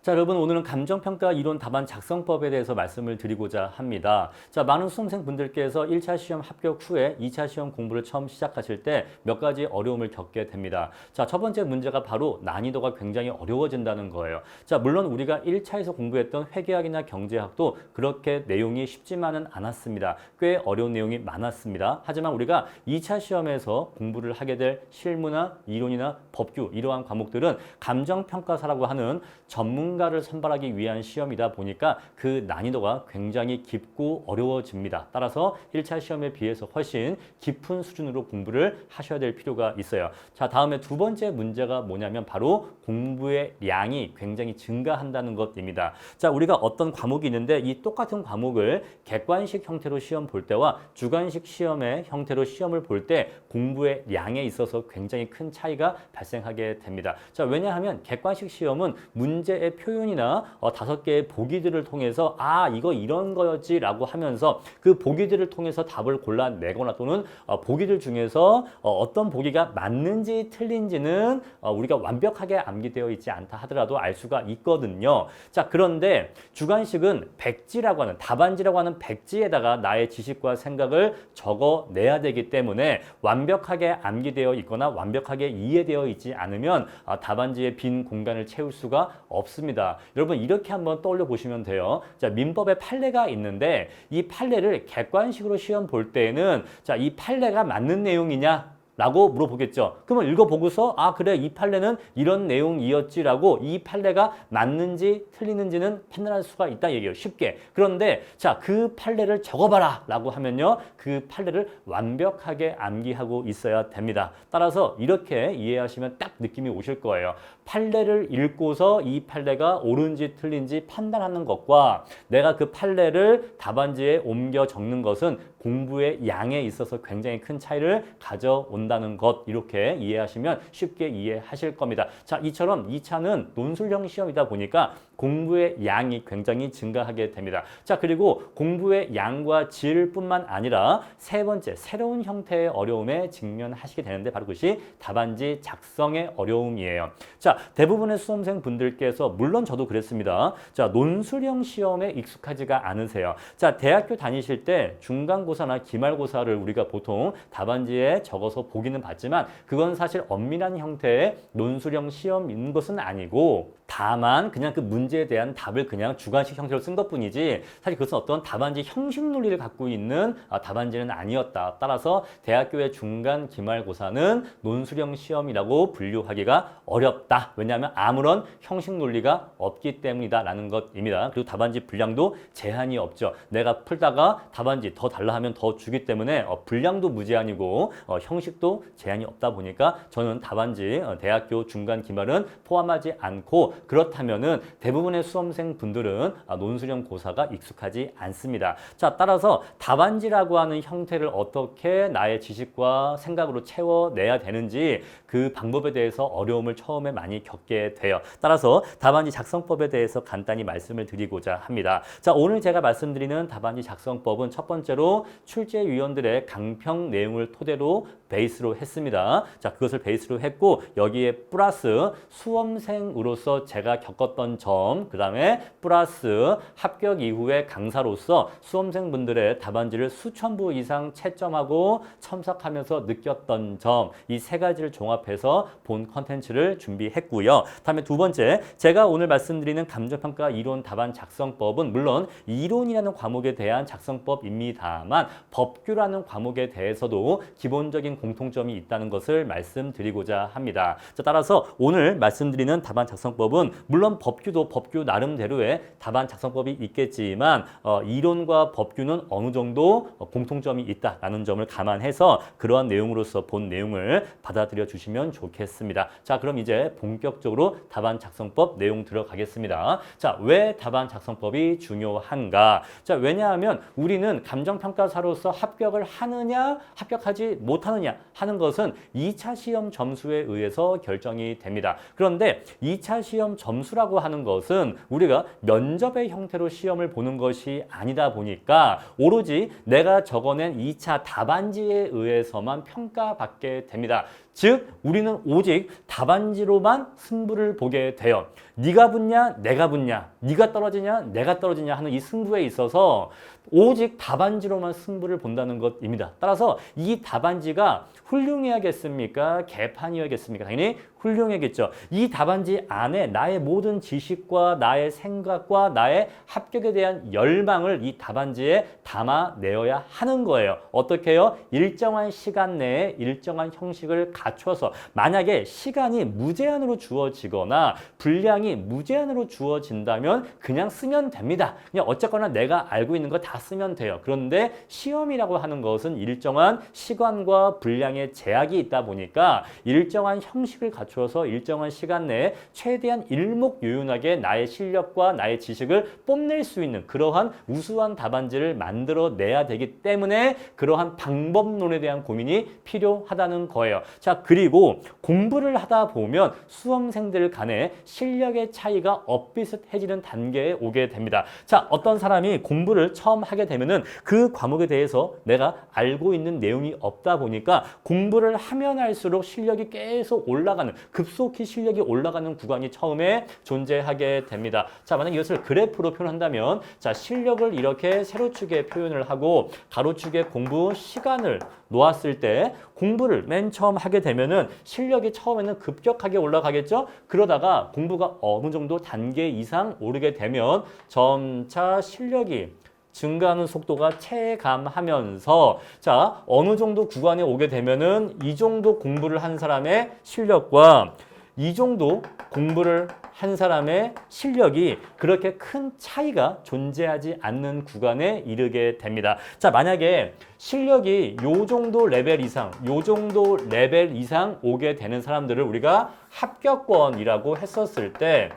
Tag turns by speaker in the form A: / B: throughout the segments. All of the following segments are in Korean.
A: 자, 여러분 오늘은 감정평가 이론 답안 작성법에 대해서 말씀을 드리고자 합니다. 자, 많은 수험생분들께서 1차 시험 합격 후에 2차 시험 공부를 처음 시작하실 때 몇 가지 어려움을 겪게 됩니다. 자, 첫 번째 문제가 바로 난이도가 굉장히 어려워진다는 거예요. 자, 물론 우리가 1차에서 공부했던 회계학이나 경제학도 그렇게 내용이 쉽지만은 않았습니다. 꽤 어려운 내용이 많았습니다. 하지만 우리가 2차 시험에서 공부를 하게 될 실무나 이론이나 법규 이러한 과목들은 감정평가사라고 하는 전문가를 선발하기 위한 시험이다 보니까 그 난이도가 굉장히 깊고 어려워집니다. 따라서 1차 시험에 비해서 훨씬 깊은 수준으로 공부를 하셔야 될 필요가 있어요. 자, 다음에 두 번째 문제가 뭐냐면 바로 공부의 양이 굉장히 증가한다는 것입니다. 자, 우리가 어떤 과목이 있는데 이 똑같은 과목을 객관식 형태로 시험 볼 때와 주관식 시험의 형태로 시험을 볼 때 공부의 양에 있어서 굉장히 큰 차이가 발생하게 됩니다. 자, 왜냐하면 객관식 시험은 문제의 표현이나 5개의 보기들을 통해서 이거 이런 거였지 라고 하면서 그 보기들을 통해서 답을 골라내거나 또는 보기들 중에서 어떤 보기가 맞는지 틀린지는 우리가 완벽하게 암기되어 있지 않다 하더라도 알 수가 있거든요. 자, 그런데 주관식은 백지라고 하는 답안지라고 하는 백지에다가 나의 지식과 생각을 적어내야 되기 때문에 완벽하게 암기되어 있거나 완벽하게 이해되어 있지 않으면 답안지의 빈 공간을 채울 수가 없습니다. 여러분 이렇게 한번 떠올려 보시면 돼요. 자, 민법에 판례가 있는데 이 판례를 객관식으로 시험 볼 때에는 자, 이 판례가 맞는 내용이냐? 라고 물어보겠죠. 그러면 읽어보고서 그래 이 판례는 이런 내용이었지라고 이 판례가 맞는지 틀리는지는 판단할 수가 있다 얘기예요. 쉽게. 그런데 자, 그 판례를 적어봐라 라고 하면요. 그 판례를 완벽하게 암기하고 있어야 됩니다. 따라서 이렇게 이해하시면 딱 느낌이 오실 거예요. 판례를 읽고서 이 판례가 옳은지 틀린지 판단하는 것과 내가 그 판례를 답안지에 옮겨 적는 것은 공부의 양에 있어서 굉장히 큰 차이를 가져온다는 것 이렇게 이해하시면 쉽게 이해하실 겁니다. 자, 이처럼 2차는 논술형 시험이다 보니까 공부의 양이 굉장히 증가하게 됩니다. 자, 그리고 공부의 양과 질뿐만 아니라 세 번째 새로운 형태의 어려움에 직면하시게 되는데 바로 그것이 답안지 작성의 어려움이에요. 자, 대부분의 수험생분들께서 물론 저도 그랬습니다. 자, 논술형 시험에 익숙하지가 않으세요. 자, 대학교 다니실 때 중간고사나 기말고사를 우리가 보통 답안지에 적어서 보기는 봤지만 그건 사실 엄밀한 형태의 논술형 시험인 것은 아니고 다만 그냥 그 문제에 대한 답을 그냥 주관식 형태로 쓴 것뿐이지 사실 그것은 어떤 답안지 형식 논리를 갖고 있는 답안지는 아니었다. 따라서 대학교의 중간 기말고사는 논술형 시험이라고 분류하기가 어렵다. 왜냐하면 아무런 형식 논리가 없기 때문이다라는 것입니다. 그리고 답안지 분량도 제한이 없죠. 내가 풀다가 답안지 더 달라 하면 더 주기 때문에 분량도 무제한이고 형식도 제한이 없다 보니까 저는 답안지 대학교 중간 기말은 포함하지 않고 그렇다면은 대부분의 수험생 분들은 논술형 고사가 익숙하지 않습니다. 자, 따라서 답안지라고 하는 형태를 어떻게 나의 지식과 생각으로 채워내야 되는지 그 방법에 대해서 어려움을 처음에 많이 겪게 돼요. 따라서 답안지 작성법에 대해서 간단히 말씀을 드리고자 합니다. 자, 오늘 제가 말씀드리는 답안지 작성법은 첫 번째로 출제위원들의 강평 내용을 토대로 베이스로 했습니다. 자, 그것을 베이스로 했고 여기에 플러스 수험생으로서 제가 겪었던 점, 그 다음에 플러스 합격 이후에 강사로서 수험생분들의 답안지를 수천 부 이상 채점하고 첨삭하면서 느꼈던 점, 이 세 가지를 종합해서 본 컨텐츠를 준비했고요. 다음에 두 번째, 제가 오늘 말씀드리는 감정평가 이론 답안 작성법은 물론 이론이라는 과목에 대한 작성법입니다만 법규라는 과목에 대해서도 기본적인 공통점이 있다는 것을 말씀드리고자 합니다. 자, 따라서 오늘 말씀드리는 답안 작성법은 물론 법규도 법규 나름대로의 답안 작성법이 있겠지만 이론과 법규는 어느 정도 공통점이 있다라는 점을 감안해서 그러한 내용으로서 본 내용을 받아들여 주시면 좋겠습니다. 자, 그럼 이제 본격적으로 답안 작성법 내용 들어가겠습니다. 자, 왜 답안 작성법이 중요한가? 자, 왜냐하면 우리는 감정평가사로서 합격을 하느냐 합격하지 못하느냐 하는 것은 2차 시험 점수에 의해서 결정이 됩니다. 그런데 2차 시험 점수라고 하는 것은 우리가 면접의 형태로 시험을 보는 것이 아니다 보니까 오로지 내가 적어낸 2차 답안지에 의해서만 평가받게 됩니다. 즉 우리는 오직 답안지로만 승부를 보게 돼요. 네가 붙냐, 내가 붙냐, 네가 떨어지냐, 내가 떨어지냐 하는 이 승부에 있어서 오직 답안지로만 승부를 본다는 것입니다. 따라서 이 답안지가 훌륭해야겠습니까? 개판이어야겠습니까? 당연히 훌륭해야겠죠. 이 답안지 안에 나의 모든 지식과 나의 생각과 나의 합격에 대한 열망을 이 답안지에 담아내어야 하는 거예요. 어떻게 해요? 일정한 시간 내에 일정한 형식을 갖춰서 만약에 시간이 무제한으로 주어지거나 분량이 무제한으로 주어진다면 그냥 쓰면 됩니다. 그냥 어쨌거나 내가 알고 있는 거 다 쓰면 돼요. 그런데 시험이라고 하는 것은 일정한 시간과 분량의 제약이 있다 보니까 일정한 형식을 갖추어서 일정한 시간 내에 최대한 일목요연하게 나의 실력과 나의 지식을 뽐낼 수 있는 그러한 우수한 답안지를 만들어내야 되기 때문에 그러한 방법론에 대한 고민이 필요하다는 거예요. 자, 그리고 공부를 하다 보면 수험생들 간의 실력의 차이가 엇비슷해지는 단계에 오게 됩니다. 자, 어떤 사람이 공부를 처음 하게 되면은 그 과목에 대해서 내가 알고 있는 내용이 없다 보니까 공부를 하면 할수록 실력이 계속 올라가는, 급속히 실력이 올라가는 구간이 처음에 존재하게 됩니다. 자, 만약 이것을 그래프로 표현한다면, 자, 실력을 이렇게 세로축에 표현을 하고 가로축에 공부 시간을 놓았을 때 공부를 맨 처음 하게 되면은 실력이 처음에는 급격하게 올라가겠죠? 그러다가 공부가 어느 정도 단계 이상 오르게 되면 점차 실력이 증가하는 속도가 체감하면서 자, 어느 정도 구간에 오게 되면은 이 정도 공부를 한 사람의 실력과 이 정도 공부를 한 사람의 실력이 그렇게 큰 차이가 존재하지 않는 구간에 이르게 됩니다. 자, 만약에 실력이 요 정도 레벨 이상, 요 정도 레벨 이상 오게 되는 사람들을 우리가 합격권이라고 했었을 때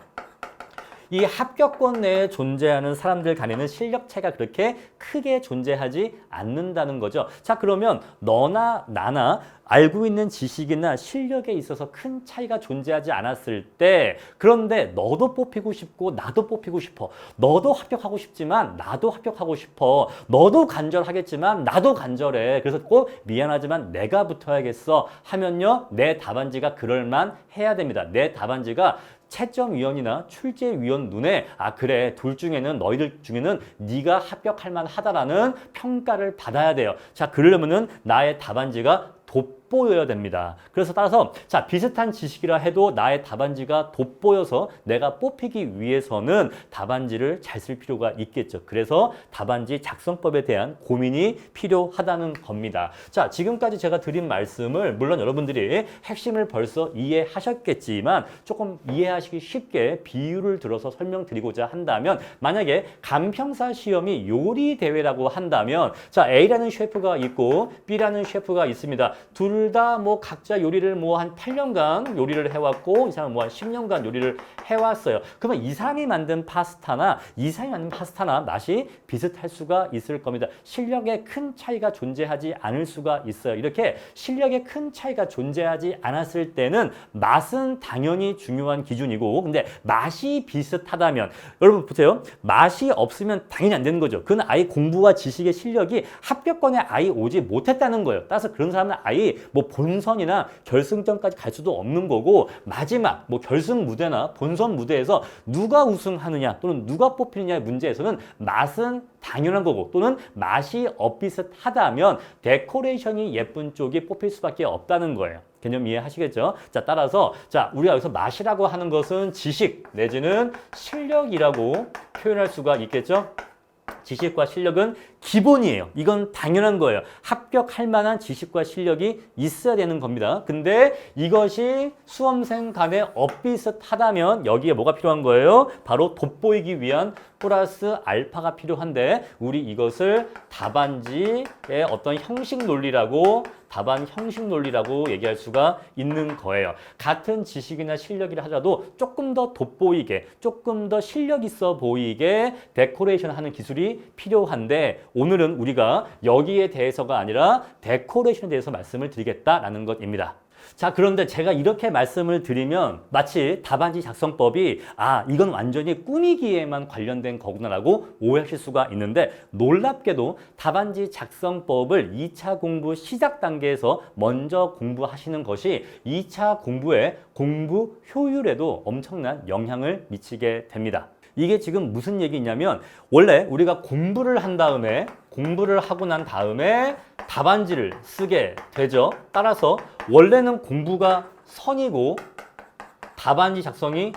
A: 이 합격권 내에 존재하는 사람들 간에는 실력 차이가 그렇게 크게 존재하지 않는다는 거죠. 자, 그러면 너나 나나 알고 있는 지식이나 실력에 있어서 큰 차이가 존재하지 않았을 때 그런데 너도 뽑히고 싶고 나도 뽑히고 싶어. 너도 합격하고 싶지만 나도 합격하고 싶어. 너도 간절하겠지만 나도 간절해. 그래서 꼭 미안하지만 내가 붙어야겠어 하면요. 내 답안지가 그럴만 해야 됩니다. 내 답안지가 채점위원이나 출제위원 눈에 아 그래 둘 중에는 너희들 중에는 네가 합격할 만하다라는 평가를 받아야 돼요. 자, 그러려면은 나의 답안지가 돋보여야 됩니다. 그래서 따라서 자, 비슷한 지식이라 해도 나의 답안지가 돋보여서 내가 뽑히기 위해서는 답안지를 잘 쓸 필요가 있겠죠. 그래서 답안지 작성법에 대한 고민이 필요하다는 겁니다. 자, 지금까지 제가 드린 말씀을 물론 여러분들이 핵심을 벌써 이해하셨겠지만 조금 이해하시기 쉽게 비유를 들어서 설명드리고자 한다면 만약에 간평사 시험이 요리 대회라고 한다면 자, A라는 셰프가 있고 B라는 셰프가 있습니다. 둘 다 뭐 각자 요리를 뭐 한 8년간 요리를 해왔고 이 사람은 뭐 한 10년간 요리를 해왔어요. 그러면 이 사람이 만든 파스타나 이 사람이 만든 파스타나 맛이 비슷할 수가 있을 겁니다. 실력에 큰 차이가 존재하지 않을 수가 있어요. 이렇게 실력에 큰 차이가 존재하지 않았을 때는 맛은 당연히 중요한 기준이고 근데 맛이 비슷하다면 여러분 보세요. 맛이 없으면 당연히 안 되는 거죠. 그건 아예 공부와 지식의 실력이 합격권에 아예 오지 못했다는 거예요. 따라서 그런 사람은 아예 뭐 본선이나 결승전까지 갈 수도 없는 거고 마지막 뭐 결승 무대나 본선 무대에서 누가 우승하느냐 또는 누가 뽑히느냐의 문제에서는 맛은 당연한 거고 또는 맛이 엇비슷하다면 데코레이션이 예쁜 쪽이 뽑힐 수밖에 없다는 거예요. 개념 이해하시겠죠? 자, 따라서 자, 우리가 여기서 맛이라고 하는 것은 지식 내지는 실력이라고 표현할 수가 있겠죠? 지식과 실력은 기본이에요. 이건 당연한 거예요. 합격할 만한 지식과 실력이 있어야 되는 겁니다. 근데 이것이 수험생 간에 엇비슷하다면 여기에 뭐가 필요한 거예요? 바로 돋보이기 위한 플러스 알파가 필요한데 우리 이것을 답안지의 어떤 형식 논리라고 답안 형식 논리라고 얘기할 수가 있는 거예요. 같은 지식이나 실력이라 하더라도 조금 더 돋보이게 조금 더 실력 있어 보이게 데코레이션 하는 기술이 필요한데 오늘은 우리가 여기에 대해서가 아니라 데코레이션에 대해서 말씀을 드리겠다라는 것입니다. 자, 그런데 제가 이렇게 말씀을 드리면 마치 답안지 작성법이 이건 완전히 꾸미기에만 관련된 거구나라고 오해하실 수가 있는데 놀랍게도 답안지 작성법을 2차 공부 시작 단계에서 먼저 공부하시는 것이 2차 공부의 공부 효율에도 엄청난 영향을 미치게 됩니다. 이게 지금 무슨 얘기냐면 원래 우리가 공부를 하고 난 다음에 답안지를 쓰게 되죠. 따라서 원래는 공부가 선이고 답안지 작성이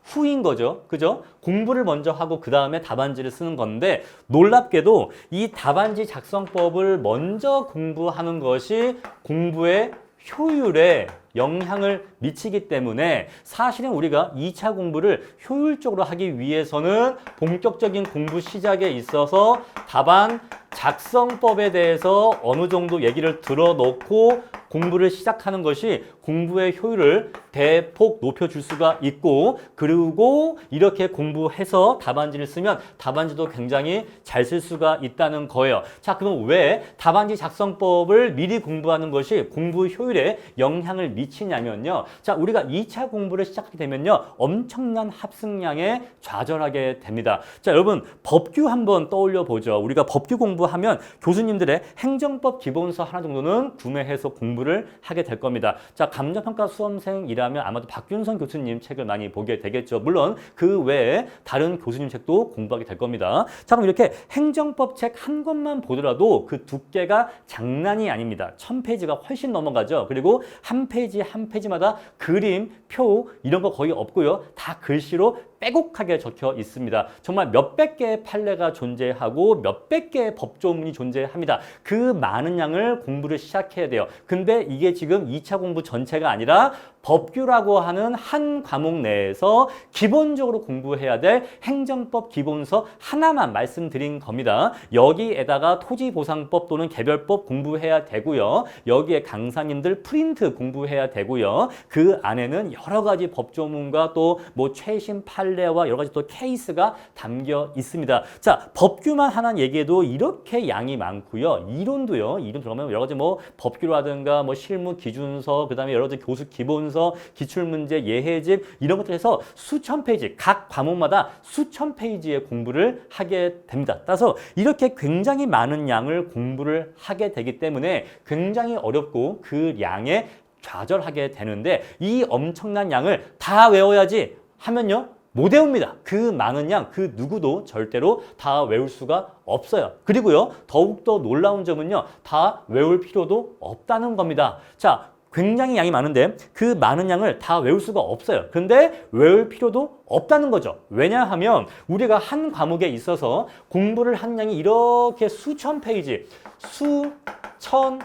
A: 후인 거죠. 그죠? 공부를 먼저 하고 그 다음에 답안지를 쓰는 건데 놀랍게도 이 답안지 작성법을 먼저 공부하는 것이 공부의 효율에 영향을 미치기 때문에 사실은 우리가 2차 공부를 효율적으로 하기 위해서는 본격적인 공부 시작에 있어서 답안 작성법에 대해서 어느 정도 얘기를 들어놓고 공부를 시작하는 것이 공부의 효율을 대폭 높여줄 수가 있고 그리고 이렇게 공부해서 답안지를 쓰면 답안지도 굉장히 잘 쓸 수가 있다는 거예요. 자, 그럼 왜 답안지 작성법을 미리 공부하는 것이 공부 효율에 영향을 미치냐면요. 자, 우리가 2차 공부를 시작하게 되면요. 엄청난 합승량에 좌절하게 됩니다. 자, 여러분 법규 한번 떠올려 보죠. 우리가 법규 공부하면 교수님들의 행정법 기본서 하나 정도는 구매해서 공부를 하게 될 겁니다. 자, 감정평가 수험생이라면 아마도 박균선 교수님 책을 많이 보게 되겠죠. 물론 그 외에 다른 교수님 책도 공부하게 될 겁니다. 자, 그럼 이렇게 행정법 책 한 권만 보더라도 그 두께가 장난이 아닙니다. 1000페이지가 훨씬 넘어가죠. 그리고 한 페이지 한 페이지마다 그림, 표 이런 거 거의 없고요. 다 글씨로 빼곡하게 적혀 있습니다. 정말 몇백 개의 판례가 존재하고 몇백 개의 법조문이 존재합니다. 그 많은 양을 공부를 시작해야 돼요. 근데 이게 지금 2차 공부 전체가 아니라 법규라고 하는 한 과목 내에서 기본적으로 공부해야 될 행정법 기본서 하나만 말씀드린 겁니다. 여기에다가 토지보상법 또는 개별법 공부해야 되고요. 여기에 강사님들 프린트 공부해야 되고요. 그 안에는 여러 가지 법조문과 또 뭐 최신 판례와 여러 가지 또 케이스가 담겨 있습니다. 자, 법규만 하나 얘기해도 이렇게 양이 많고요. 이론도요. 이론 들어가면 여러 가지 뭐 법규라든가 뭐 실무 기준서, 그다음에 여러 가지 교수 기본서, 기출문제, 예해집 이런 것들 해서 수천 페이지, 각 과목마다 수천 페이지의 공부를 하게 됩니다. 따라서 이렇게 굉장히 많은 양을 공부를 하게 되기 때문에 굉장히 어렵고 그 양에 좌절하게 되는데 이 엄청난 양을 다 외워야지 하면요. 못 외웁니다. 그 많은 양, 그 누구도 절대로 다 외울 수가 없어요. 그리고요. 더욱더 놀라운 점은요. 다 외울 필요도 없다는 겁니다. 자, 굉장히 양이 많은데 그 많은 양을 다 외울 수가 없어요. 그런데 외울 필요도 없다는 거죠. 왜냐하면 우리가 한 과목에 있어서 공부를 한 양이 이렇게 수천 페이지, 수천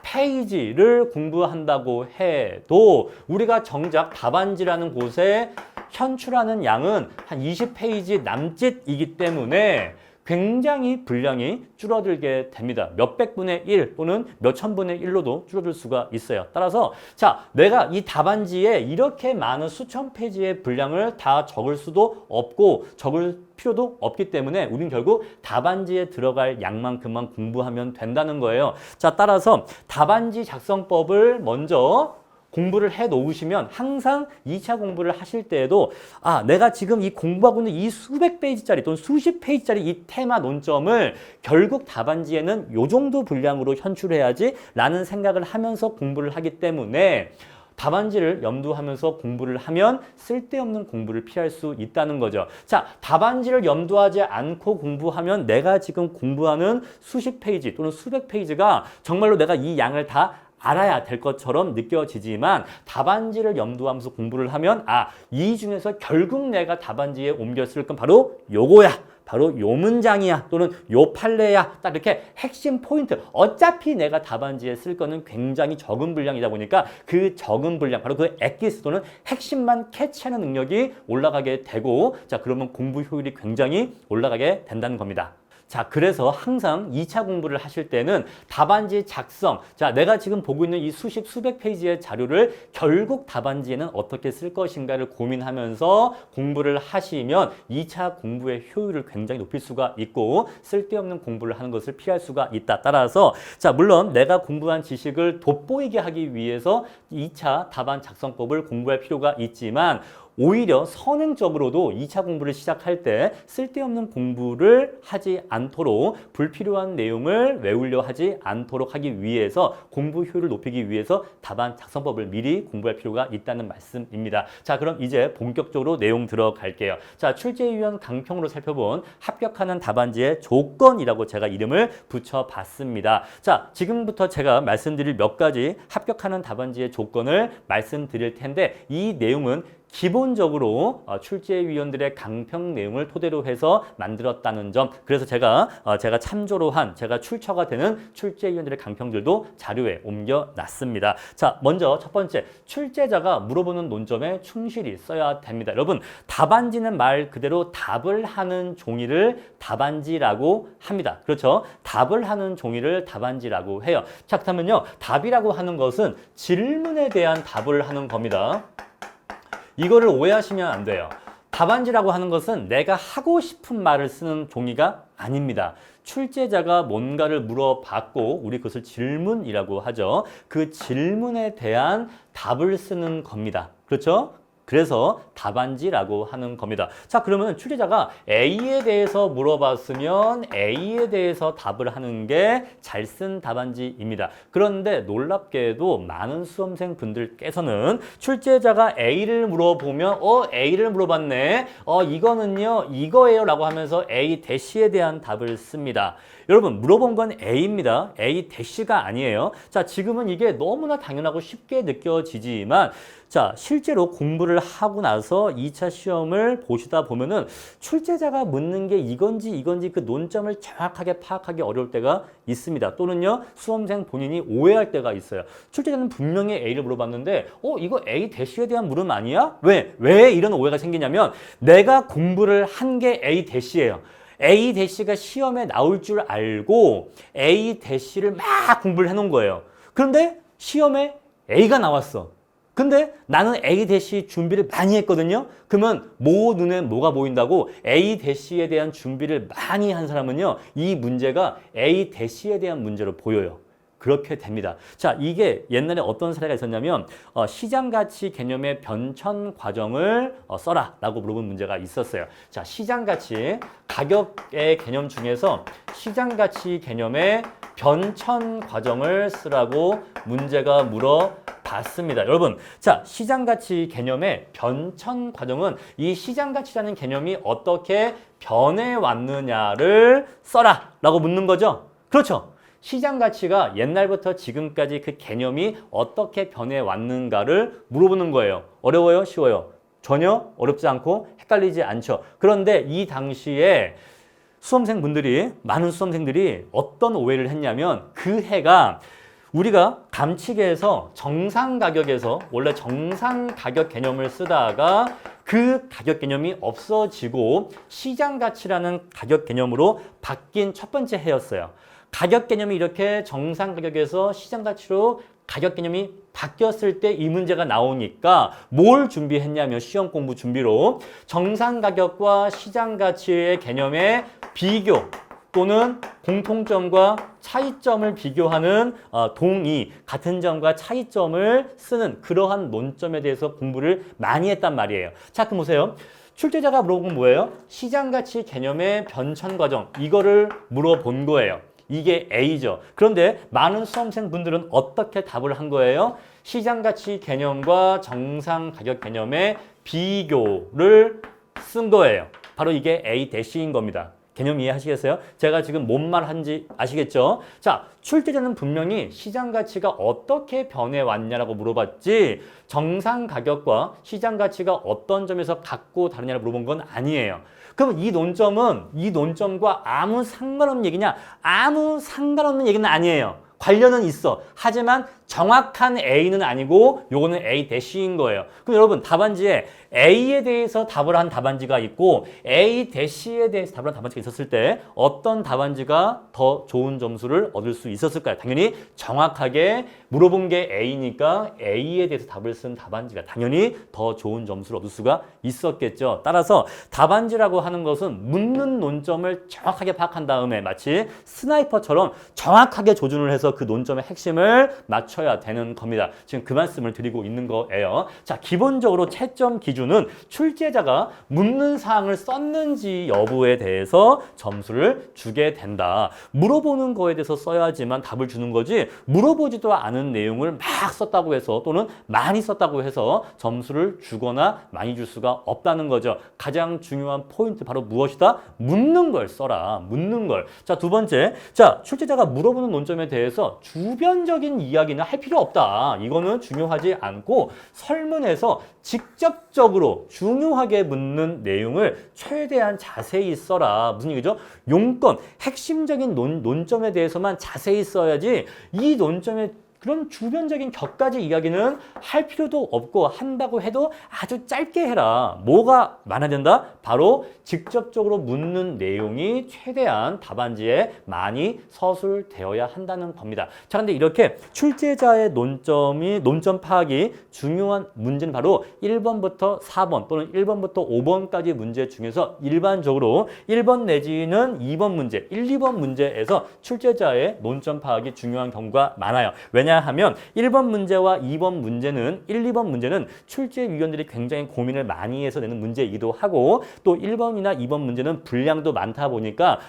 A: 페이지를 공부한다고 해도 우리가 정작 답안지라는 곳에 현출하는 양은 한 20페이지 남짓이기 때문에 굉장히 분량이 줄어들게 됩니다. 몇백분의 1 또는 몇천분의 1로도 줄어들 수가 있어요. 따라서 자, 내가 이 답안지에 이렇게 많은 수천 페이지의 분량을 다 적을 수도 없고 적을 필요도 없기 때문에 우린 결국 답안지에 들어갈 양만큼만 공부하면 된다는 거예요. 자, 따라서 답안지 작성법을 먼저 공부를 해 놓으시면 항상 2차 공부를 하실 때에도 내가 지금 이 공부하고 있는 이 수백 페이지짜리 또는 수십 페이지짜리 이 테마 논점을 결국 답안지에는 요 정도 분량으로 현출해야지 라는 생각을 하면서 공부를 하기 때문에 답안지를 염두하면서 공부를 하면 쓸데없는 공부를 피할 수 있다는 거죠. 자, 답안지를 염두하지 않고 공부하면 내가 지금 공부하는 수십 페이지 또는 수백 페이지가 정말로 내가 이 양을 다 알아야 될 것처럼 느껴지지만 답안지를 염두하면서 공부를 하면 이 중에서 결국 내가 답안지에 옮겨 쓸 건 바로 요거야. 바로 요 문장이야 또는 요 판례야. 딱 이렇게 핵심 포인트. 어차피 내가 답안지에 쓸 거는 굉장히 적은 분량이다 보니까 그 적은 분량, 바로 그 엑기스 또는 핵심만 캐치하는 능력이 올라가게 되고 자, 그러면 공부 효율이 굉장히 올라가게 된다는 겁니다. 자, 그래서 항상 2차 공부를 하실 때는 답안지 작성. 자, 내가 지금 보고 있는 이 수십, 수백 페이지의 자료를 결국 답안지에는 어떻게 쓸 것인가를 고민하면서 공부를 하시면 2차 공부의 효율을 굉장히 높일 수가 있고 쓸데없는 공부를 하는 것을 피할 수가 있다. 따라서 자, 물론 내가 공부한 지식을 돋보이게 하기 위해서 2차 답안 작성법을 공부할 필요가 있지만 오히려 선행적으로도 2차 공부를 시작할 때 쓸데없는 공부를 하지 않도록 불필요한 내용을 외우려 하지 않도록 하기 위해서 공부 효율을 높이기 위해서 답안 작성법을 미리 공부할 필요가 있다는 말씀입니다. 자, 그럼 이제 본격적으로 내용 들어갈게요. 자, 출제위원 강평으로 살펴본 합격하는 답안지의 조건이라고 제가 이름을 붙여봤습니다. 자, 지금부터 제가 말씀드릴 몇 가지 합격하는 답안지의 조건을 말씀드릴 텐데 이 내용은 기본적으로 출제위원들의 강평 내용을 토대로 해서 만들었다는 점. 그래서 제가 참조로 한 제가 출처가 되는 출제위원들의 강평들도 자료에 옮겨놨습니다. 자, 먼저 첫 번째, 출제자가 물어보는 논점에 충실히 써야 됩니다. 여러분, 답안지는 말 그대로 답을 하는 종이를 답안지라고 합니다. 그렇죠? 답을 하는 종이를 답안지라고 해요. 자, 그렇다면요, 답이라고 하는 것은 질문에 대한 답을 하는 겁니다. 이거를 오해하시면 안 돼요. 답안지라고 하는 것은 내가 하고 싶은 말을 쓰는 종이가 아닙니다. 출제자가 뭔가를 물어봤고 우리 그것을 질문이라고 하죠. 그 질문에 대한 답을 쓰는 겁니다. 그렇죠? 그래서 답안지라고 하는 겁니다. 자, 그러면 출제자가 A에 대해서 물어봤으면 A에 대해서 답을 하는 게 잘 쓴 답안지입니다. 그런데 놀랍게도 많은 수험생 분들께서는 출제자가 A를 물어보면 A를 물어봤네. 이거는요, 이거예요 라고 하면서 A 대시에 대한 답을 씁니다. 여러분, 물어본 건 A입니다. A 대시가 아니에요. 자, 지금은 이게 너무나 당연하고 쉽게 느껴지지만 자, 실제로 공부를 하고 나서 2차 시험을 보시다 보면은 출제자가 묻는 게 이건지 그 논점을 정확하게 파악하기 어려울 때가 있습니다. 또는요, 수험생 본인이 오해할 때가 있어요. 출제자는 분명히 A를 물어봤는데 이거 A 대시에 대한 물음 아니야? 왜 이런 오해가 생기냐면 내가 공부를 한 게 A 대시예요. A 대시가 시험에 나올 줄 알고 A 대시를 막 공부를 해놓은 거예요. 그런데 시험에 A가 나왔어. 근데 나는 A 대시 준비를 많이 했거든요. 그러면 눈에 뭐가 보인다고? A 대시에 대한 준비를 많이 한 사람은요, 이 문제가 A 대시에 대한 문제로 보여요. 그렇게 됩니다. 자, 이게 옛날에 어떤 사례가 있었냐면 시장가치 개념의 변천 과정을 써라 라고 물어본 문제가 있었어요. 자, 시장가치, 가격의 개념 중에서 시장가치 개념의 변천 과정을 쓰라고 문제가 물어봤습니다. 여러분, 자, 시장가치 개념의 변천 과정은 이 시장가치라는 개념이 어떻게 변해왔느냐를 써라 라고 묻는 거죠. 그렇죠. 시장 가치가 옛날부터 지금까지 그 개념이 어떻게 변해왔는가를 물어보는 거예요. 어려워요? 쉬워요? 전혀 어렵지 않고 헷갈리지 않죠. 그런데 이 당시에 많은 수험생들이 어떤 오해를 했냐면 그 해가 우리가 감치계에서 정상 가격에서 원래 정상 가격 개념을 쓰다가 그 가격 개념이 없어지고 시장 가치라는 가격 개념으로 바뀐 첫 번째 해였어요. 가격 개념이 이렇게 정상 가격에서 시장 가치로 가격 개념이 바뀌었을 때 이 문제가 나오니까 뭘 준비했냐면 시험 공부 준비로 정상 가격과 시장 가치의 개념의 비교 또는 공통점과 차이점을 비교하는 동의, 같은 점과 차이점을 쓰는 그러한 논점에 대해서 공부를 많이 했단 말이에요. 자, 그럼 보세요. 출제자가 물어본 건 뭐예요? 시장 가치 개념의 변천 과정, 이거를 물어본 거예요. 이게 A죠. 그런데 많은 수험생분들은 어떻게 답을 한 거예요? 시장가치 개념과 정상 가격 개념의 비교를 쓴 거예요. 바로 이게 A-인 겁니다. 개념 이해하시겠어요? 제가 지금 뭔 말 한지 아시겠죠? 자, 출제자는 분명히 시장 가치가 어떻게 변해왔냐라고 물어봤지 정상 가격과 시장 가치가 어떤 점에서 같고 다르냐를 물어본 건 아니에요. 그럼 이 논점과 아무 상관없는 얘기냐? 아무 상관없는 얘기는 아니에요. 관련은 있어. 하지만 정확한 A는 아니고 요거는 A-인 거예요. 그럼 여러분 답안지에 A에 대해서 답을 한 답안지가 있고 A-에 대해서 답을 한 답안지가 있었을 때 어떤 답안지가 더 좋은 점수를 얻을 수 있었을까요? 당연히 정확하게 물어본 게 A니까 A에 대해서 답을 쓴 답안지가 당연히 더 좋은 점수를 얻을 수가 있었겠죠. 따라서 답안지라고 하는 것은 묻는 논점을 정확하게 파악한 다음에 마치 스나이퍼처럼 정확하게 조준을 해서 그 논점의 핵심을 맞춰야 되는 겁니다. 지금 그 말씀을 드리고 있는 거예요. 자, 기본적으로 채점 기준은 출제자가 묻는 사항을 썼는지 여부에 대해서 점수를 주게 된다. 물어보는 거에 대해서 써야지만 답을 주는 거지 물어보지도 않은 내용을 막 썼다고 해서 또는 많이 썼다고 해서 점수를 주거나 많이 줄 수가 없다는 거죠. 가장 중요한 포인트 바로 무엇이다? 묻는 걸 써라. 묻는 걸. 자, 두 번째. 자, 출제자가 물어보는 논점에 대해서 주변적인 이야기는 할 필요 없다. 이거는 중요하지 않고 설문에서 직접적으로 중요하게 묻는 내용을 최대한 자세히 써라. 무슨 얘기죠? 용건, 핵심적인 논점에 대해서만 자세히 써야지 이 논점에 그런 주변적인 격가지 이야기는 할 필요도 없고 한다고 해도 아주 짧게 해라. 뭐가 많아야 된다? 바로 직접적으로 묻는 내용이 최대한 답안지에 많이 서술되어야 한다는 겁니다. 자, 근데 이렇게 출제자의 논점 파악이 중요한 문제는 바로 1번부터 4번 또는 1번부터 5번까지 문제 중에서 일반적으로 1번 내지는 2번 문제, 1, 2번 문제에서 출제자의 논점 파악이 중요한 경우가 많아요. 왜냐하면 1번 문제와 2번 문제는 1, 2번 문제는 출제위원들이 굉장히 고민을 많이 해서 내는 문제이기도 하고 또 1번이나 2번 문제는 분량도 많다 보니까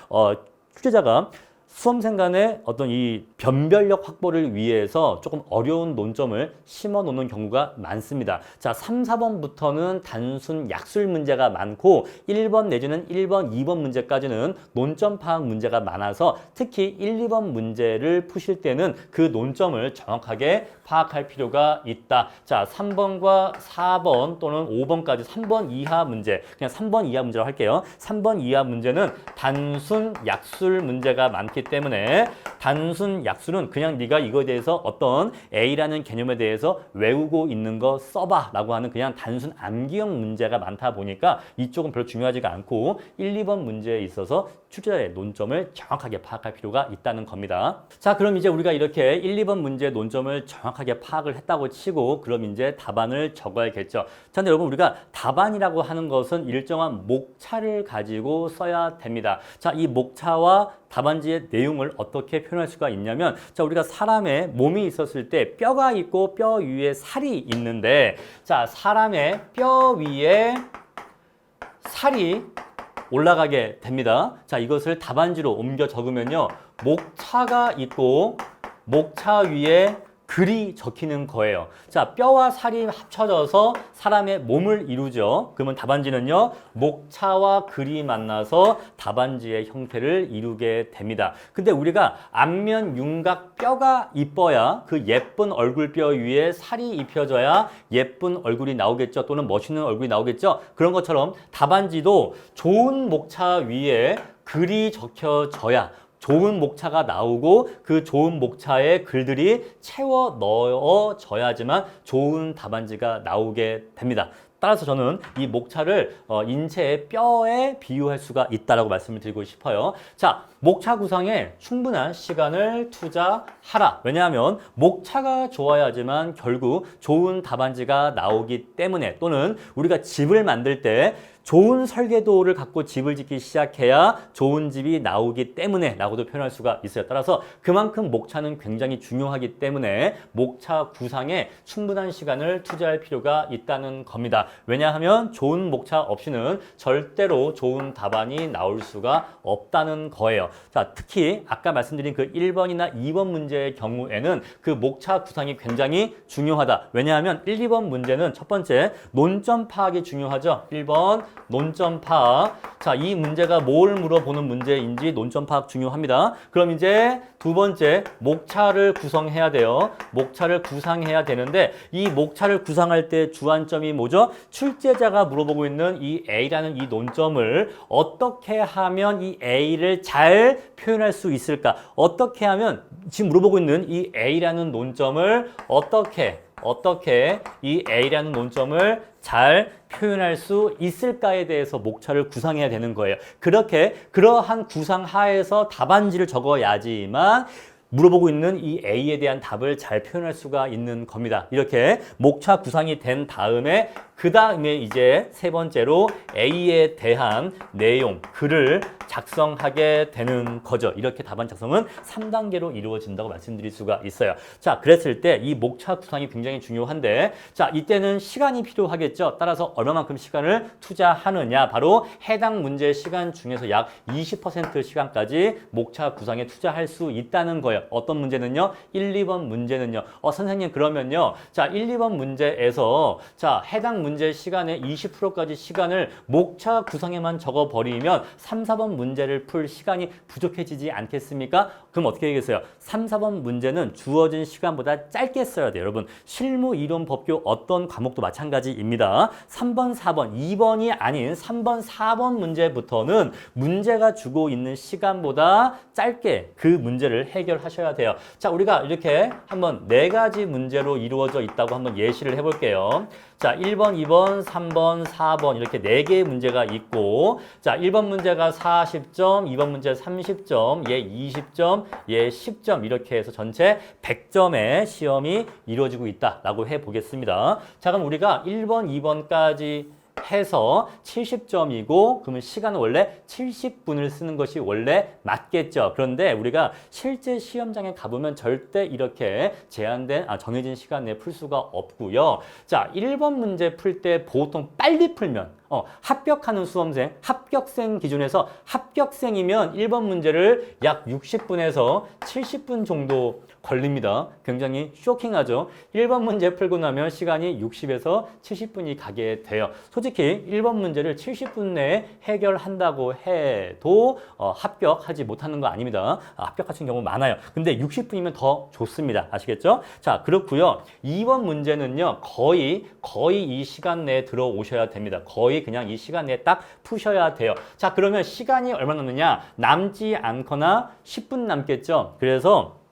A: 출제자가 수험생 간의 어떤 이 변별력 확보를 위해서 조금 어려운 논점을 심어 놓는 경우가 많습니다. 자, 3, 4번부터는 단순 약술 문제가 많고 1번 내지는 1번, 2번 문제까지는 논점 파악 문제가 많아서 특히 1, 2번 문제를 푸실 때는 그 논점을 정확하게 파악할 필요가 있다. 자, 3번과 4번 또는 5번까지 3번 이하 문제, 그냥 3번 이하 문제로 할게요. 3번 이하 문제는 단순 약술 문제가 많기 때문에 단순 약술은 그냥 네가 이거에 대해서 어떤 A라는 개념에 대해서 외우고 있는 거 써봐 라고 하는 그냥 단순 암기형 문제가 많다 보니까 이쪽은 별로 중요하지가 않고 1, 2번 문제에 있어서 출제자의 논점을 정확하게 파악할 필요가 있다는 겁니다. 자, 그럼 이제 우리가 이렇게 1, 2번 문제의 논점을 정확하게 파악을 했다고 치고 그럼 이제 답안을 적어야겠죠. 자, 근데 여러분 우리가 답안이라고 하는 것은 일정한 목차를 가지고 써야 됩니다. 자, 이 목차와 답안지의 내용을 어떻게 표현할 수가 있냐면 자, 우리가 사람의 몸이 있었을 때 뼈가 있고 뼈 위에 살이 있는데 자, 사람의 뼈 위에 살이 올라가게 됩니다. 자, 이것을 답안지로 옮겨 적으면요. 목차가 있고 목차 위에 글이 적히는 거예요. 자, 뼈와 살이 합쳐져서 사람의 몸을 이루죠. 그러면 답안지는요. 목차와 글이 만나서 답안지의 형태를 이루게 됩니다. 근데 우리가 안면 윤곽 뼈가 이뻐야 그 예쁜 얼굴뼈 위에 살이 입혀져야 예쁜 얼굴이 나오겠죠. 또는 멋있는 얼굴이 나오겠죠. 그런 것처럼 답안지도 좋은 목차 위에 글이 적혀져야 좋은 목차가 나오고 그 좋은 목차에 글들이 채워 넣어져야지만 좋은 답안지가 나오게 됩니다. 따라서 저는 이 목차를 인체의 뼈에 비유할 수가 있다라고 말씀을 드리고 싶어요. 자, 목차 구상에 충분한 시간을 투자하라. 왜냐하면 목차가 좋아야지만 결국 좋은 답안지가 나오기 때문에 또는 우리가 집을 만들 때 좋은 설계도를 갖고 집을 짓기 시작해야 좋은 집이 나오기 때문에 라고도 표현할 수가 있어요. 따라서 그만큼 목차는 굉장히 중요하기 때문에 목차 구상에 충분한 시간을 투자할 필요가 있다는 겁니다. 왜냐하면 좋은 목차 없이는 절대로 좋은 답안이 나올 수가 없다는 거예요. 자, 특히 아까 말씀드린 그 1번이나 2번 문제의 경우에는 그 목차 구상이 굉장히 중요하다. 왜냐하면 1, 2번 문제는 첫 번째 논점 파악이 중요하죠. 1번 논점 파악. 자, 이 문제가 뭘 물어보는 문제인지 논점 파악 중요합니다. 그럼 이제 두 번째, 목차를 구성해야 돼요. 목차를 구상해야 되는데 이 목차를 구상할 때 주안점이 뭐죠? 출제자가 물어보고 있는 이 A라는 이 논점을 어떻게 하면 이 A를 잘 표현할 수 있을까? 어떻게 하면 지금 물어보고 있는 이 A라는 논점을 어떻게 이 A라는 논점을 잘 표현할 수 있을까에 대해서 목차를 구상해야 되는 거예요. 그러한 구상 하에서 답안지를 적어야지만 물어보고 있는 이 A에 대한 답을 잘 표현할 수가 있는 겁니다. 이렇게 목차 구상이 된 다음에 그 다음에 이제 세 번째로 A에 대한 내용, 글을 작성하게 되는 거죠. 이렇게 답안 작성은 3단계로 이루어진다고 말씀드릴 수가 있어요. 자, 그랬을 때 이 목차 구상이 굉장히 중요한데 자, 이때는 시간이 필요하겠죠. 따라서 얼마만큼 시간을 투자하느냐. 바로 해당 문제 시간 중에서 약 20% 시간까지 목차 구상에 투자할 수 있다는 거예요. 어떤 문제는요? 1, 2번 문제는요. 선생님 그러면요. 자, 1, 2번 문제에서 자, 해당 문제 시간의 20%까지 시간을 목차 구성에만 적어버리면 3, 4번 문제를 풀 시간이 부족해지지 않겠습니까? 그럼 어떻게 되겠어요? 3, 4번 문제는 주어진 시간보다 짧게 써야 돼요. 여러분, 실무, 이론, 법규 어떤 과목도 마찬가지입니다. 3번, 4번, 2번이 아닌 3번, 4번 문제부터는 문제가 주고 있는 시간보다 짧게 그 문제를 해결하셔야 돼요. 자, 우리가 이렇게 한번 4가지 문제로 이루어져 있다고 한번 예시를 해볼게요. 자, 1번, 2번, 3번, 4번 이렇게 4개의 문제가 있고 자, 1번 문제가 40점, 2번 문제 30점, 얘 20점, 얘 10점 이렇게 해서 전체 100점의 시험이 이루어지고 있다라고 해보겠습니다. 자, 그럼 우리가 1번, 2번까지 해서 70점이고 그러면 시간은 원래 70분을 쓰는 것이 원래 맞겠죠. 그런데 우리가 실제 시험장에 가보면 절대 이렇게 제한된 정해진 시간 내에 풀 수가 없고요. 자, 1번 문제 풀 때 보통 빨리 풀면 합격하는 수험생, 합격생 기준에서 합격생이면 1번 문제를 약 60분에서 70분 정도 걸립니다. 굉장히 쇼킹하죠. 1번 문제 풀고 나면 시간이 60에서 70분이 가게 돼요. 솔직히 1번 문제를 70분 내에 해결한다고 해도 합격하지 못하는 거 아닙니다. 합격하신 경우 많아요. 근데 60분이면 더 좋습니다. 아시겠죠? 자, 그렇고요. 2번 문제는요. 거의 이 시간 내에 들어오셔야 됩니다. 거의 그냥 이 시간 내에 딱 푸셔야 돼요. 자, 그러면 시간이 얼마 남느냐? 남지 않거나 10분 남겠죠. 그래서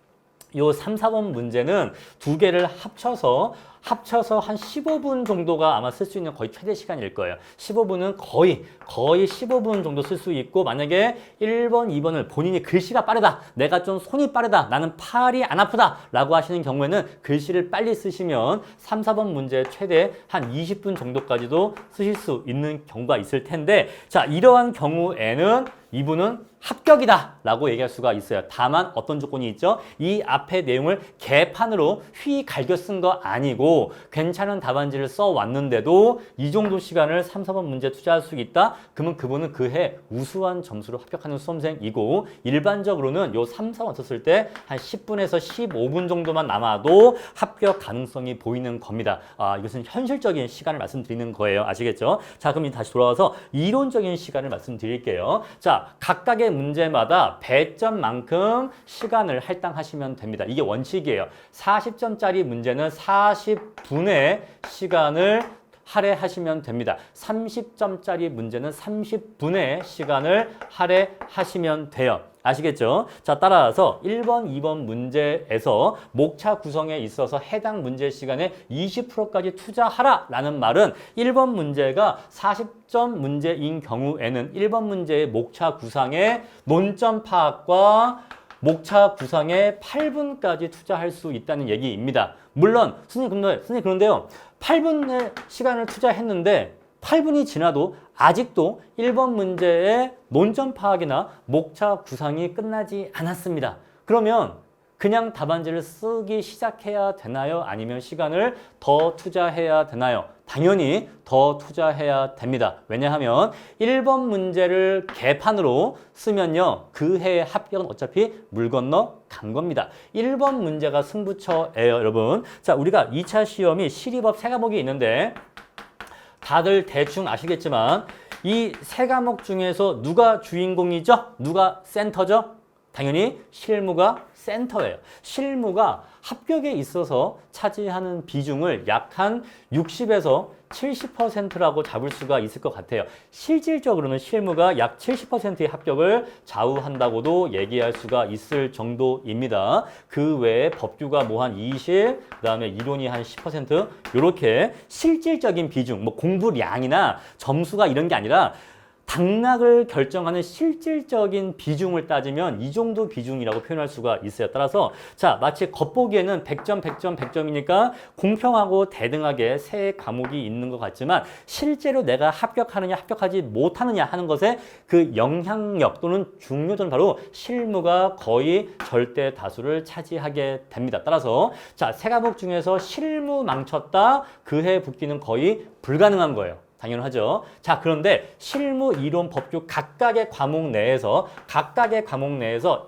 A: 요 3, 4번 문제는 두 개를 합쳐서 한 15분 정도가 아마 쓸 수 있는 거의 최대 시간일 거예요. 15분은 거의 15분 정도 쓸 수 있고 만약에 1번, 2번을 본인이 글씨가 빠르다. 내가 좀 손이 빠르다. 나는 팔이 안 아프다. 라고 하시는 경우에는 글씨를 빨리 쓰시면 3, 4번 문제 최대 한 20분 정도까지도 쓰실 수 있는 경우가 있을 텐데 자, 이러한 경우에는 이분은 합격이다 라고 얘기할 수가 있어요. 다만 어떤 조건이 있죠? 이 앞에 내용을 개판으로 휘 갈겨 쓴 거 아니고 괜찮은 답안지를 써왔는데도 이 정도 시간을 3, 4번 문제 투자할 수 있다? 그러면 그분은 그해 우수한 점수로 합격하는 수험생이고 일반적으로는 요 3, 4번 썼을 때 한 10분에서 15분 정도만 남아도 합격 가능성이 보이는 겁니다. 이것은 현실적인 시간을 말씀드리는 거예요. 아시겠죠? 자, 그럼 다시 돌아와서 이론적인 시간을 말씀드릴게요. 자, 각각의 문제마다 배점만큼 시간을 할당하시면 됩니다. 이게 원칙이에요. 40점짜리 문제는 40분의 시간을 할애하시면 됩니다. 30점짜리 문제는 30분의 시간을 할애하시면 돼요. 아시겠죠? 자, 따라서 1번, 2번 문제에서 목차 구성에 있어서 해당 문제 시간에 20%까지 투자하라 라는 말은 1번 문제가 40점 문제인 경우에는 1번 문제의 목차 구상에 논점 파악과 목차 구상에 8분까지 투자할 수 있다는 얘기입니다. 물론 선생님 그런데요. 8분의 시간을 투자했는데 8분이 지나도 아직도 1번 문제의 논점 파악이나 목차 구상이 끝나지 않았습니다. 그러면 그냥 답안지를 쓰기 시작해야 되나요? 아니면 시간을 더 투자해야 되나요? 당연히 더 투자해야 됩니다. 왜냐하면 1번 문제를 개판으로 쓰면요. 그 해의 합격은 어차피 물 건너 간 겁니다. 1번 문제가 승부처예요, 여러분. 자, 우리가 2차 시험이 시리법 3과목이 있는데 다들 대충 아시겠지만 이 세 과목 중에서 누가 주인공이죠? 누가 센터죠? 당연히 실무가 센터예요. 실무가 합격에 있어서 차지하는 비중을 약 한 60에서 70%라고 잡을 수가 있을 것 같아요. 실질적으로는 실무가 약 70%의 합격을 좌우한다고도 얘기할 수가 있을 정도입니다. 그 외에 법규가 뭐 한 20, 그다음에 이론이 한 10%, 이렇게 실질적인 비중, 뭐 공부량이나 점수가 이런 게 아니라 당락을 결정하는 실질적인 비중을 따지면 이 정도 비중이라고 표현할 수가 있어요. 따라서 자, 마치 겉보기에는 100점, 100점, 100점이니까 공평하고 대등하게 세 과목이 있는 것 같지만 실제로 내가 합격하느냐 합격하지 못하느냐 하는 것에 그 영향력 또는 중요도는 바로 실무가 거의 절대 다수를 차지하게 됩니다. 따라서 자, 세 과목 중에서 실무 망쳤다, 그 해 붙기는 거의 불가능한 거예요. 당연하죠. 자, 그런데 실무, 이론, 법규 각각의 과목 내에서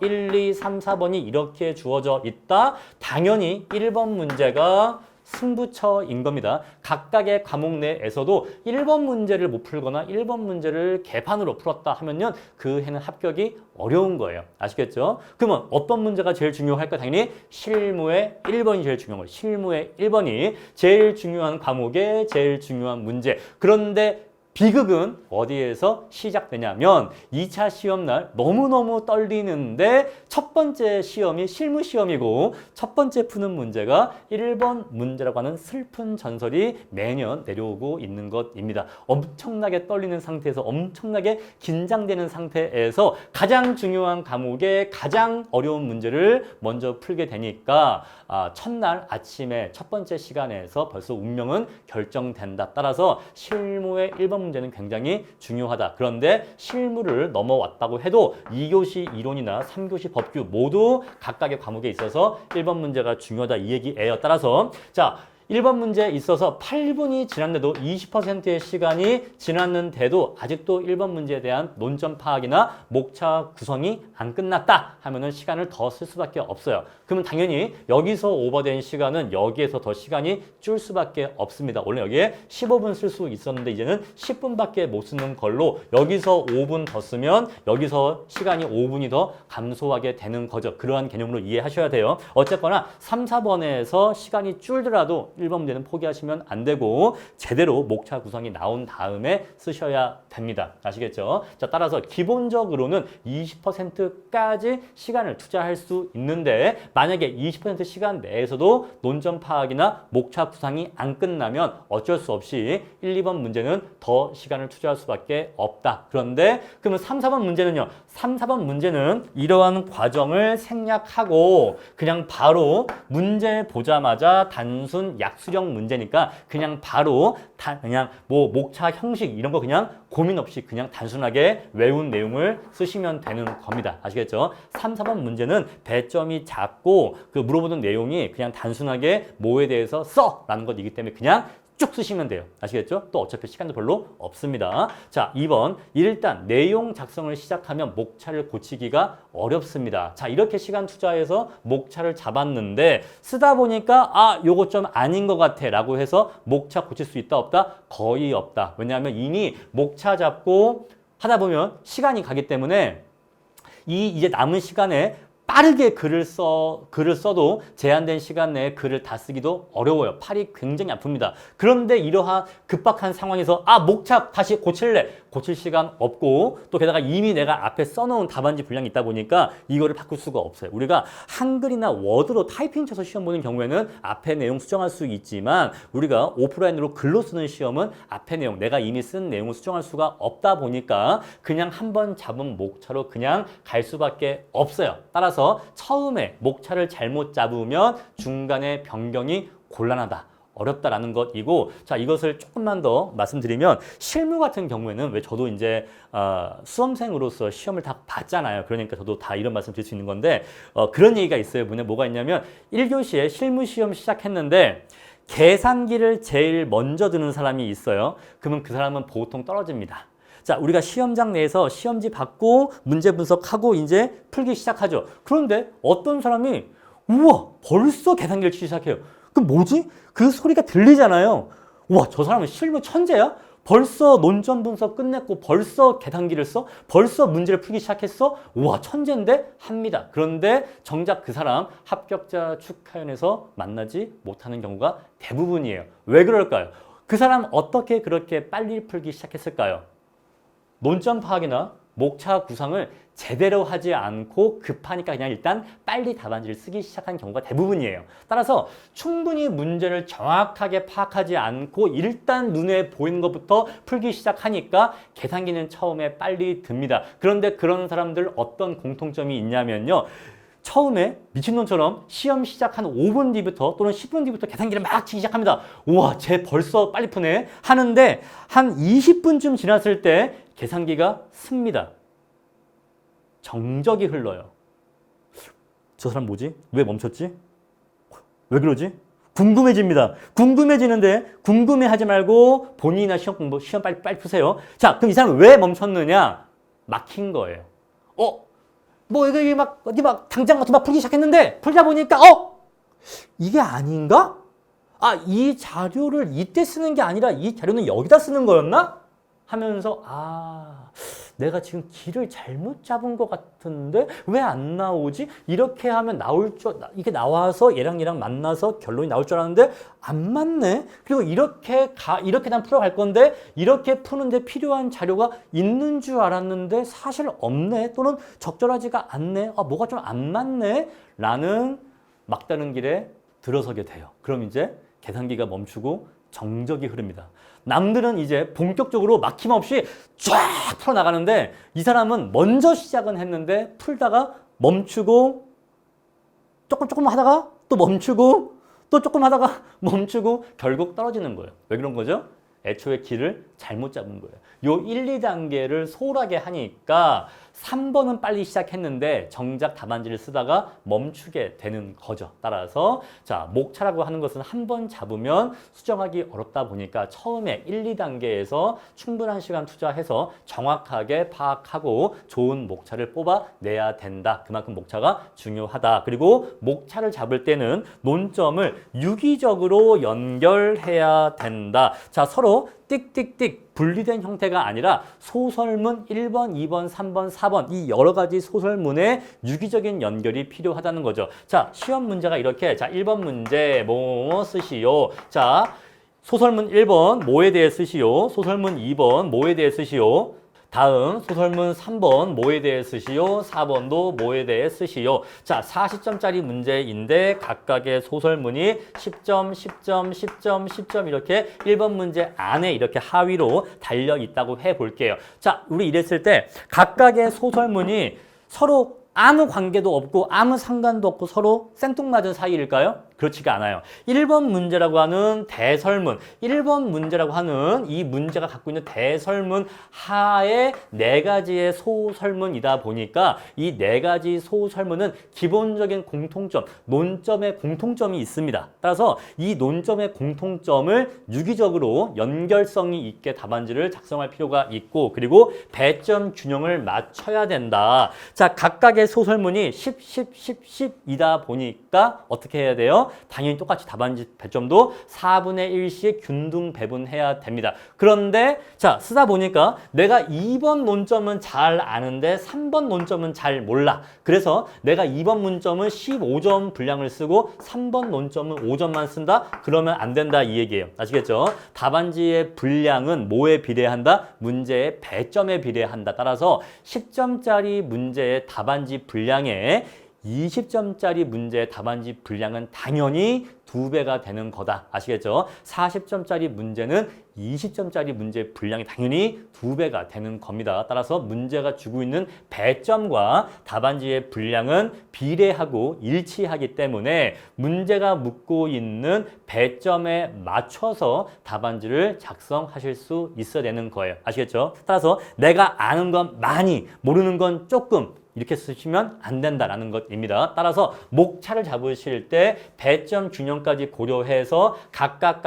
A: 1, 2, 3, 4번이 이렇게 주어져 있다. 당연히 1번 문제가 승부처인 겁니다. 각각의 과목 내에서도 1번 문제를 못 풀거나 1번 문제를 개판으로 풀었다 하면요, 그 해는 합격이 어려운 거예요. 아시겠죠? 그러면 어떤 문제가 제일 중요할까? 당연히 실무의 1번이 제일 중요한 거예요. 실무의 1번이 제일 중요한 과목의 제일 중요한 문제. 그런데 비극은 어디에서 시작되냐면 2차 시험 날 너무너무 떨리는데 첫 번째 시험이 실무 시험이고 첫 번째 푸는 문제가 1번 문제라고 하는 슬픈 전설이 매년 내려오고 있는 것입니다. 엄청나게 떨리는 상태에서 엄청나게 긴장되는 상태에서 가장 중요한 과목의 가장 어려운 문제를 먼저 풀게 되니까 첫날 아침에 첫 번째 시간에서 벌써 운명은 결정된다. 따라서 실무의 1번 문제는 굉장히 중요하다. 그런데 실무를 넘어왔다고 해도 2교시 이론이나 3교시 법규 모두 각각의 과목에 있어서 1번 문제가 중요하다 이 얘기예요. 따라서 자, 1번 문제에 있어서 8분이 지났는데도 20%의 시간이 지났는데도 아직도 1번 문제에 대한 논점 파악이나 목차 구성이 안 끝났다 하면은 시간을 더 쓸 수밖에 없어요. 그러면 당연히 여기서 오버된 시간은 여기에서 더 시간이 줄 수밖에 없습니다. 원래 여기에 15분 쓸 수 있었는데 이제는 10분밖에 못 쓰는 걸로 여기서 5분 더 쓰면 여기서 시간이 5분이 더 감소하게 되는 거죠. 그러한 개념으로 이해하셔야 돼요. 어쨌거나 3, 4번에서 시간이 줄더라도 1번 문제는 포기하시면 안 되고 제대로 목차 구성이 나온 다음에 쓰셔야 됩니다. 아시겠죠? 자, 따라서 기본적으로는 20%까지 시간을 투자할 수 있는데 만약에 20% 시간 내에서도 논점 파악이나 목차 구성이 안 끝나면 어쩔 수 없이 1, 2번 문제는 더 시간을 투자할 수밖에 없다. 그런데 그러면 3, 4번 문제는요. 3, 4번 문제는 이러한 과정을 생략하고 그냥 바로 문제 보자마자 단순 약수령 문제니까 그냥 바로 그냥 뭐 목차 형식 이런 거 그냥 고민 없이 그냥 단순하게 외운 내용을 쓰시면 되는 겁니다. 아시겠죠? 3, 4번 문제는 배점이 작고 그 물어보는 내용이 그냥 단순하게 뭐에 대해서 써라는 것이기 때문에 그냥 쭉 쓰시면 돼요. 아시겠죠? 또 어차피 시간도 별로 없습니다. 자, 2번. 일단 내용 작성을 시작하면 목차를 고치기가 어렵습니다. 자, 이렇게 시간 투자해서 목차를 잡았는데 쓰다 보니까 요거 좀 아닌 것 같아 라고 해서 목차 고칠 수 있다 없다? 거의 없다. 왜냐하면 이미 목차 잡고 하다 보면 시간이 가기 때문에 이제 남은 시간에 빠르게 글을 써도 제한된 시간 내에 글을 다 쓰기도 어려워요. 팔이 굉장히 아픕니다. 그런데 이러한 급박한 상황에서 목차 다시 고칠래. 고칠 시간 없고 또 게다가 이미 내가 앞에 써놓은 답안지 분량이 있다 보니까 이거를 바꿀 수가 없어요. 우리가 한글이나 워드로 타이핑 쳐서 시험 보는 경우에는 앞에 내용 수정할 수 있지만 우리가 오프라인으로 글로 쓰는 시험은 앞에 내용, 내가 이미 쓴 내용을 수정할 수가 없다 보니까 그냥 한번 잡은 목차로 그냥 갈 수밖에 없어요. 따라서 처음에 목차를 잘못 잡으면 중간에 변경이 곤란하다. 어렵다라는 것이고, 자, 이것을 조금만 더 말씀드리면 실무 같은 경우에는 왜 저도 이제 수험생으로서 시험을 다 봤잖아요. 그러니까 저도 다 이런 말씀 드릴 수 있는 건데 그런 얘기가 있어요. 뭐가 있냐면 1교시에 실무 시험 시작했는데 계산기를 제일 먼저 드는 사람이 있어요. 그러면 그 사람은 보통 떨어집니다. 자, 우리가 시험장 내에서 시험지 받고 문제 분석하고 이제 풀기 시작하죠. 그런데 어떤 사람이 우와, 벌써 계산기를 치기 시작해요. 그럼 뭐지? 그 소리가 들리잖아요. 우와, 저 사람은 실무 천재야? 벌써 논점 분석 끝냈고 벌써 계산기를 써? 벌써 문제를 풀기 시작했어? 우와 천재인데? 합니다. 그런데 정작 그 사람 합격자 축하연에서 만나지 못하는 경우가 대부분이에요. 왜 그럴까요? 그 사람 어떻게 그렇게 빨리 풀기 시작했을까요? 논점 파악이나 목차 구상을 제대로 하지 않고 급하니까 그냥 일단 빨리 답안지를 쓰기 시작한 경우가 대부분이에요. 따라서 충분히 문제를 정확하게 파악하지 않고 일단 눈에 보이는 것부터 풀기 시작하니까 계산기는 처음에 빨리 듭니다. 그런데 그런 사람들 어떤 공통점이 있냐면요. 처음에 미친놈처럼 시험 시작 한 5분 뒤부터 또는 10분 뒤부터 계산기를 막 치기 시작합니다. 우와, 쟤 벌써 빨리 푸네 하는데 한 20분쯤 지났을 때 계산기가 씁니다. 정적이 흘러요. 저 사람 뭐지? 왜 멈췄지? 왜 그러지? 궁금해집니다. 궁금해지는데 궁금해하지 말고 본인이나 시험 빨리 푸세요. 자, 그럼 이 사람은 왜 멈췄느냐? 막힌 거예요. 뭐 이게 막 어디 막 당장 같은 막 풀기 시작했는데 풀다 보니까 이게 아닌가? 이 자료를 이때 쓰는 게 아니라 이 자료는 여기다 쓰는 거였나? 하면서 내가 지금 길을 잘못 잡은 것 같은데 왜 안 나오지? 이렇게 하면 이게 나와서 얘랑 만나서 결론이 나올 줄 알았는데 안 맞네. 그리고 이렇게 난 풀어갈 건데 이렇게 푸는데 필요한 자료가 있는 줄 알았는데 사실 없네. 또는 적절하지가 않네. 뭐가 좀 안 맞네. 라는 막다른 길에 들어서게 돼요. 그럼 이제 계산기가 멈추고 정적이 흐릅니다. 남들은 이제 본격적으로 막힘없이 쫙 풀어나가는데 이 사람은 먼저 시작은 했는데 풀다가 멈추고 조금 하다가 또 멈추고 또 조금 하다가 멈추고 결국 떨어지는 거예요. 왜 그런 거죠? 애초에 길을 잘못 잡은 거예요. 요 1, 2단계를 소홀하게 하니까 3번은 빨리 시작했는데 정작 답안지를 쓰다가 멈추게 되는 거죠. 따라서 자, 목차라고 하는 것은 한 번 잡으면 수정하기 어렵다 보니까 처음에 1, 2단계에서 충분한 시간 투자해서 정확하게 파악하고 좋은 목차를 뽑아내야 된다. 그만큼 목차가 중요하다. 그리고 목차를 잡을 때는 논점을 유기적으로 연결해야 된다. 자, 서로 띡띡띡 분리된 형태가 아니라 소설문 1번, 2번, 3번, 4번 이 여러 가지 소설문의 유기적인 연결이 필요하다는 거죠. 자, 시험 문제가 이렇게 자, 1번 문제 뭐 쓰시오. 자, 소설문 1번 뭐에 대해 쓰시오. 소설문 2번 뭐에 대해 쓰시오. 다음 소설문 3번 뭐에 대해 쓰시오. 4번도 뭐에 대해 쓰시오. 자, 40점짜리 문제인데 각각의 소설문이 10점, 10점, 10점, 10점 이렇게 1번 문제 안에 이렇게 하위로 달려 있다고 해볼게요. 자, 우리 이랬을 때 각각의 소설문이 서로 아무 관계도 없고 아무 상관도 없고 서로 생뚱맞은 사이일까요? 그렇지가 않아요. 1번 문제라고 하는 대설문, 1번 문제라고 하는 이 문제가 갖고 있는 대설문 하에 4가지의 소설문이다 보니까 이 4가지 소설문은 기본적인 공통점, 논점의 공통점이 있습니다. 따라서 이 논점의 공통점을 유기적으로 연결성이 있게 답안지를 작성할 필요가 있고 그리고 배점 균형을 맞춰야 된다. 자, 각각의 소설문이 10, 10, 10, 10이다 보니까 어떻게 해야 돼요? 당연히 똑같이 답안지 배점도 4분의 1씩 균등 배분해야 됩니다. 그런데 자, 쓰다 보니까 내가 2번 논점은 잘 아는데 3번 논점은 잘 몰라. 그래서 내가 2번 문점은 15점 분량을 쓰고 3번 논점은 5점만 쓴다? 그러면 안 된다 이 얘기예요. 아시겠죠? 답안지의 분량은 뭐에 비례한다? 문제의 배점에 비례한다. 따라서 10점짜리 문제의 답안지 분량에 20점짜리 문제의 답안지 분량은 당연히 2배가 되는 거다. 아시겠죠? 40점짜리 문제는 20점짜리 문제 분량이 당연히 2배가 되는 겁니다. 따라서 문제가 주고 있는 배점과 답안지의 분량은 비례하고 일치하기 때문에 문제가 묻고 있는 배점에 맞춰서 답안지를 작성하실 수 있어야 되는 거예요. 아시겠죠? 따라서 내가 아는 건 많이, 모르는 건 조금 이렇게 쓰시면 안 된다라는 것입니다. 따라서 목차를 잡으실 때 배점 균형까지 고려해서 각각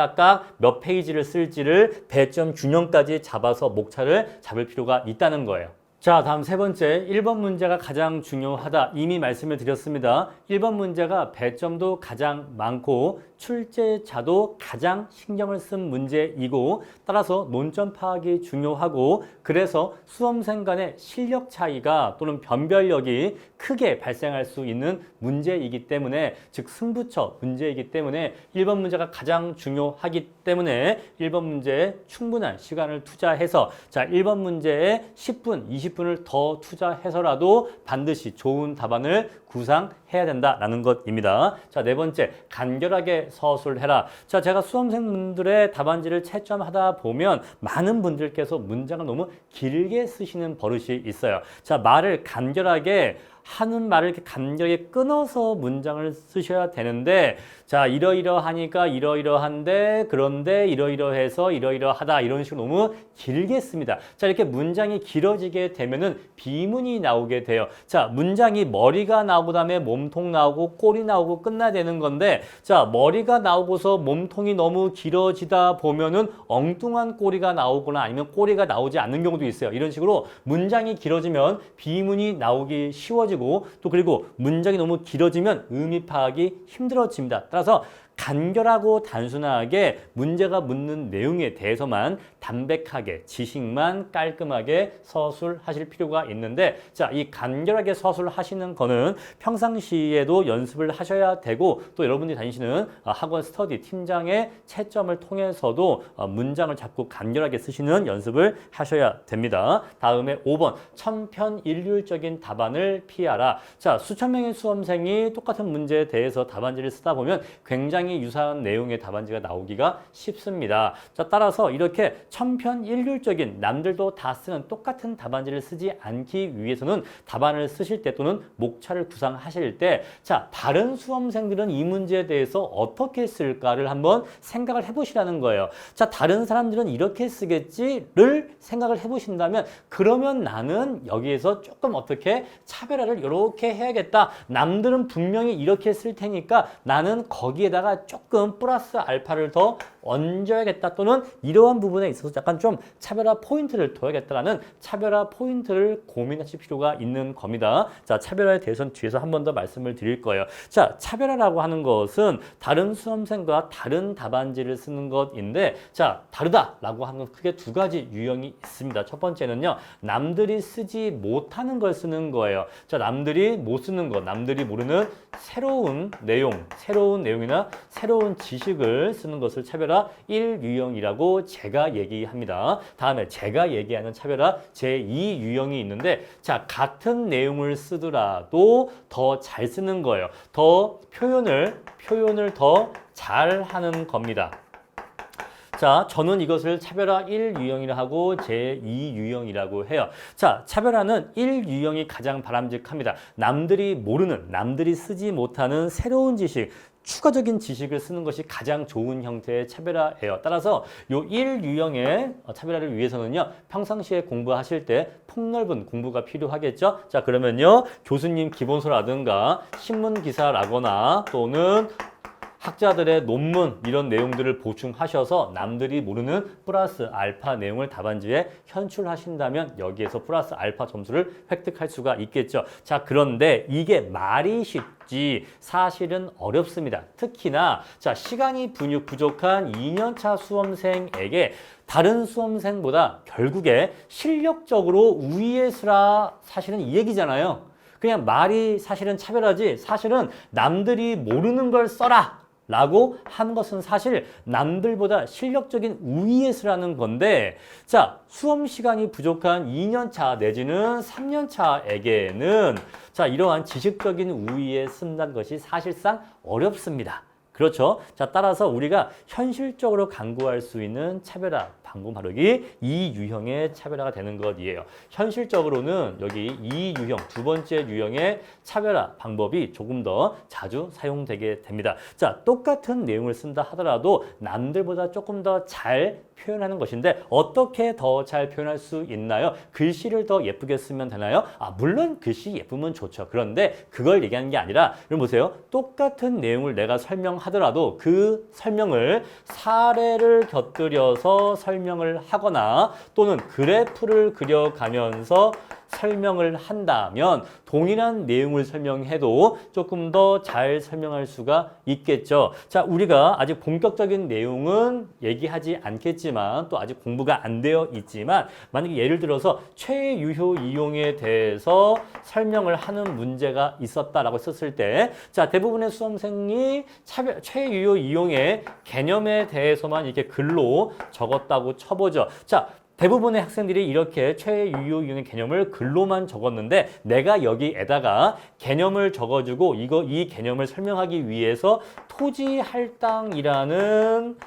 A: 몇 페이지를 쓸지를 배점 균형까지 잡아서 목차를 잡을 필요가 있다는 거예요. 자, 다음 세 번째, 1번 문제가 가장 중요하다. 이미 말씀을 드렸습니다. 1번 문제가 배점도 가장 많고 출제자도 가장 신경을 쓴 문제이고 따라서 논점 파악이 중요하고 그래서 수험생 간의 실력 차이가 또는 변별력이 크게 발생할 수 있는 문제이기 때문에 즉 승부처 문제이기 때문에 1번 문제가 가장 중요하기 때문에 1번 문제에 충분한 시간을 투자해서 자, 1번 문제에 10분, 20분을 더 투자해서라도 반드시 좋은 답안을 구상해야 된다라는 것입니다. 자, 네 번째, 간결하게 서술해라. 자, 제가 수험생분들의 답안지를 채점하다 보면 많은 분들께서 문장을 너무 길게 쓰시는 버릇이 있어요. 자, 말을 간결하게 하는 말을 이렇게 간결하게 끊어서 문장을 쓰셔야 되는데 자, 이러이러하니까 이러이러한데 그런데 이러이러해서 이러이러하다 이런 식으로 너무 길게 씁니다. 자, 이렇게 문장이 길어지게 되면은 비문이 나오게 돼요. 자, 문장이 머리가 나오고 다음에 몸통 나오고 꼬리 나오고 끝나야 되는 건데 자, 머리가 나오고서 몸통이 너무 길어지다 보면은 엉뚱한 꼬리가 나오거나 아니면 꼬리가 나오지 않는 경우도 있어요. 이런 식으로 문장이 길어지면 비문이 나오기 쉬워지고 또 그리고 문장이 너무 길어지면 의미 파악이 힘들어집니다. 따라서 간결하고 단순하게 문제가 묻는 내용에 대해서만 담백하게 지식만 깔끔하게 서술하실 필요가 있는데 자, 이 간결하게 서술하시는 거는 평상시에도 연습을 하셔야 되고 또 여러분들이 다니시는 학원 스터디 팀장의 채점을 통해서도 문장을 자꾸 간결하게 쓰시는 연습을 하셔야 됩니다. 다음에 5번 천편일률적인 답안을 피하라. 자, 수천 명의 수험생이 똑같은 문제에 대해서 답안지를 쓰다 보면 굉장히 유사한 내용의 답안지가 나오기가 쉽습니다. 자, 따라서 이렇게 천편일률적인 남들도 다 쓰는 똑같은 답안지를 쓰지 않기 위해서는 답안을 쓰실 때 또는 목차를 구상하실 때 자, 다른 수험생들은 이 문제에 대해서 어떻게 쓸까를 한번 생각을 해보시라는 거예요. 자, 다른 사람들은 이렇게 쓰겠지를 생각을 해보신다면 그러면 나는 여기에서 조금 어떻게 차별화를 이렇게 해야겠다. 남들은 분명히 이렇게 쓸 테니까 나는 거기에다가 조금 플러스 알파를 더 얹어야겠다 또는 이러한 부분에 있어서 약간 좀 차별화 포인트를 둬야겠다라는 차별화 포인트를 고민하실 필요가 있는 겁니다. 자, 차별화에 대해서는 뒤에서 한 번 더 말씀을 드릴 거예요. 자, 차별화라고 하는 것은 다른 수험생과 다른 답안지를 쓰는 것인데 자, 다르다라고 하는 건 크게 두 가지 유형이 있습니다. 첫 번째는요, 남들이 쓰지 못하는 걸 쓰는 거예요. 자, 남들이 못 쓰는 것, 남들이 모르는 새로운 내용이나 새로운 지식을 쓰는 것을 차별화 1유형이라고 제가 얘기합니다. 다음에 제가 얘기하는 차별화 제2유형이 있는데 자, 같은 내용을 쓰더라도 더 잘 쓰는 거예요. 더 표현을 더 잘하는 겁니다. 자, 저는 이것을 차별화 1유형이라 하고 제2유형이라고 해요. 자, 차별화는 1유형이 가장 바람직합니다. 남들이 모르는, 남들이 쓰지 못하는 새로운 지식, 추가적인 지식을 쓰는 것이 가장 좋은 형태의 차별화예요. 따라서 이 1유형의 차별화를 위해서는요, 평상시에 공부하실 때 폭넓은 공부가 필요하겠죠. 자, 그러면요, 교수님 기본서라든가 신문 기사라거나 또는 학자들의 논문 이런 내용들을 보충하셔서 남들이 모르는 플러스 알파 내용을 답안지에 현출하신다면 여기에서 플러스 알파 점수를 획득할 수가 있겠죠. 자, 그런데 이게 말이 쉽지 사실은 어렵습니다. 특히나 자, 시간이 부족한 2년차 수험생에게 다른 수험생보다 결국에 실력적으로 우위에 서라 사실은 이 얘기잖아요. 그냥 말이 사실은 차별하지 사실은 남들이 모르는 걸 써라 라고 한 것은 사실 남들보다 실력적인 우위에 서라는 건데 자, 수험 시간이 부족한 2년차 내지는 3년차에게는 자, 이러한 지식적인 우위에 쓴다는 것이 사실상 어렵습니다. 그렇죠? 자, 따라서 우리가 현실적으로 강구할 수 있는 차별화 방법 바로 이 유형의 차별화가 되는 것이에요. 현실적으로는 여기 이 유형, 두 번째 유형의 차별화 방법이 조금 더 자주 사용되게 됩니다. 자, 똑같은 내용을 쓴다 하더라도 남들보다 조금 더 잘 표현하는 것인데 어떻게 더 잘 표현할 수 있나요? 글씨를 더 예쁘게 쓰면 되나요? 물론 글씨 예쁘면 좋죠. 그런데 그걸 얘기하는 게 아니라 여러분 보세요. 똑같은 내용을 내가 설명하더라도 그 설명을 사례를 곁들여서 설명을 하거나 또는 그래프를 그려가면서 설명을 한다면 동일한 내용을 설명해도 조금 더 잘 설명할 수가 있겠죠. 자, 우리가 아직 본격적인 내용은 얘기하지 않겠지만 또 아직 공부가 안 되어 있지만 만약에 예를 들어서 최유효 이용에 대해서 설명을 하는 문제가 있었다라고 했었을 때 자, 대부분의 수험생이 최유효 이용의 개념에 대해서만 이렇게 글로 적었다고 쳐보죠. 자, 대부분의 학생들이 이렇게 최유효 이용의 개념을 글로만 적었는데 내가 여기에다가 개념을 적어주고 이 개념을 설명하기 위해서 토지할당이라는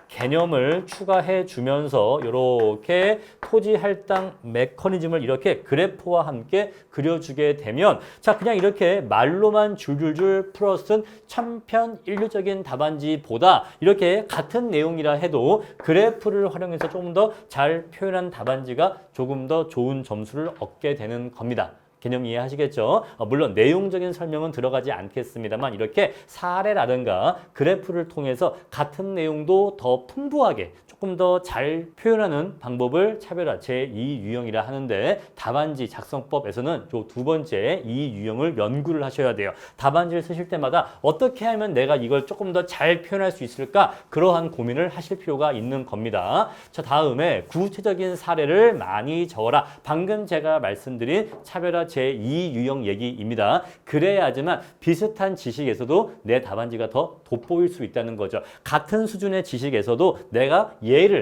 A: 개념을 추가해 주면서 이렇게 토지할당 메커니즘을 이렇게 그래프와 함께 그려주게 되면 자 그냥 이렇게 말로만 줄줄줄 풀어쓴 천편일률적인 답안지보다 이렇게 같은 내용이라 해도 그래프를 활용해서 조금 더 잘 표현한 답안지가 조금 더 좋은 점수를 얻게 되는 겁니다. 개념 이해하시겠죠? 물론 내용적인 설명은 들어가지 않겠습니다만 이렇게 사례라든가 그래프를 통해서 같은 내용도 더 풍부하게 조금 더 잘 표현하는 방법을 차별화 제2유형이라 하는데 답안지 작성법에서는 두 번째 이 유형을 연구를 하셔야 돼요. 답안지를 쓰실 때마다 어떻게 하면 내가 이걸 조금 더 잘 표현할 수 있을까? 그러한 고민을 하실 필요가 있는 겁니다. 자, 다음에 구체적인 사례를 많이 적어라. 방금 제가 말씀드린 차별화 제2유형 얘기입니다. 그래야지만 비슷한 지식에서도 내 답안지가 더 돋보일 수 있다는 거죠. 같은 수준의 지식에서도 내가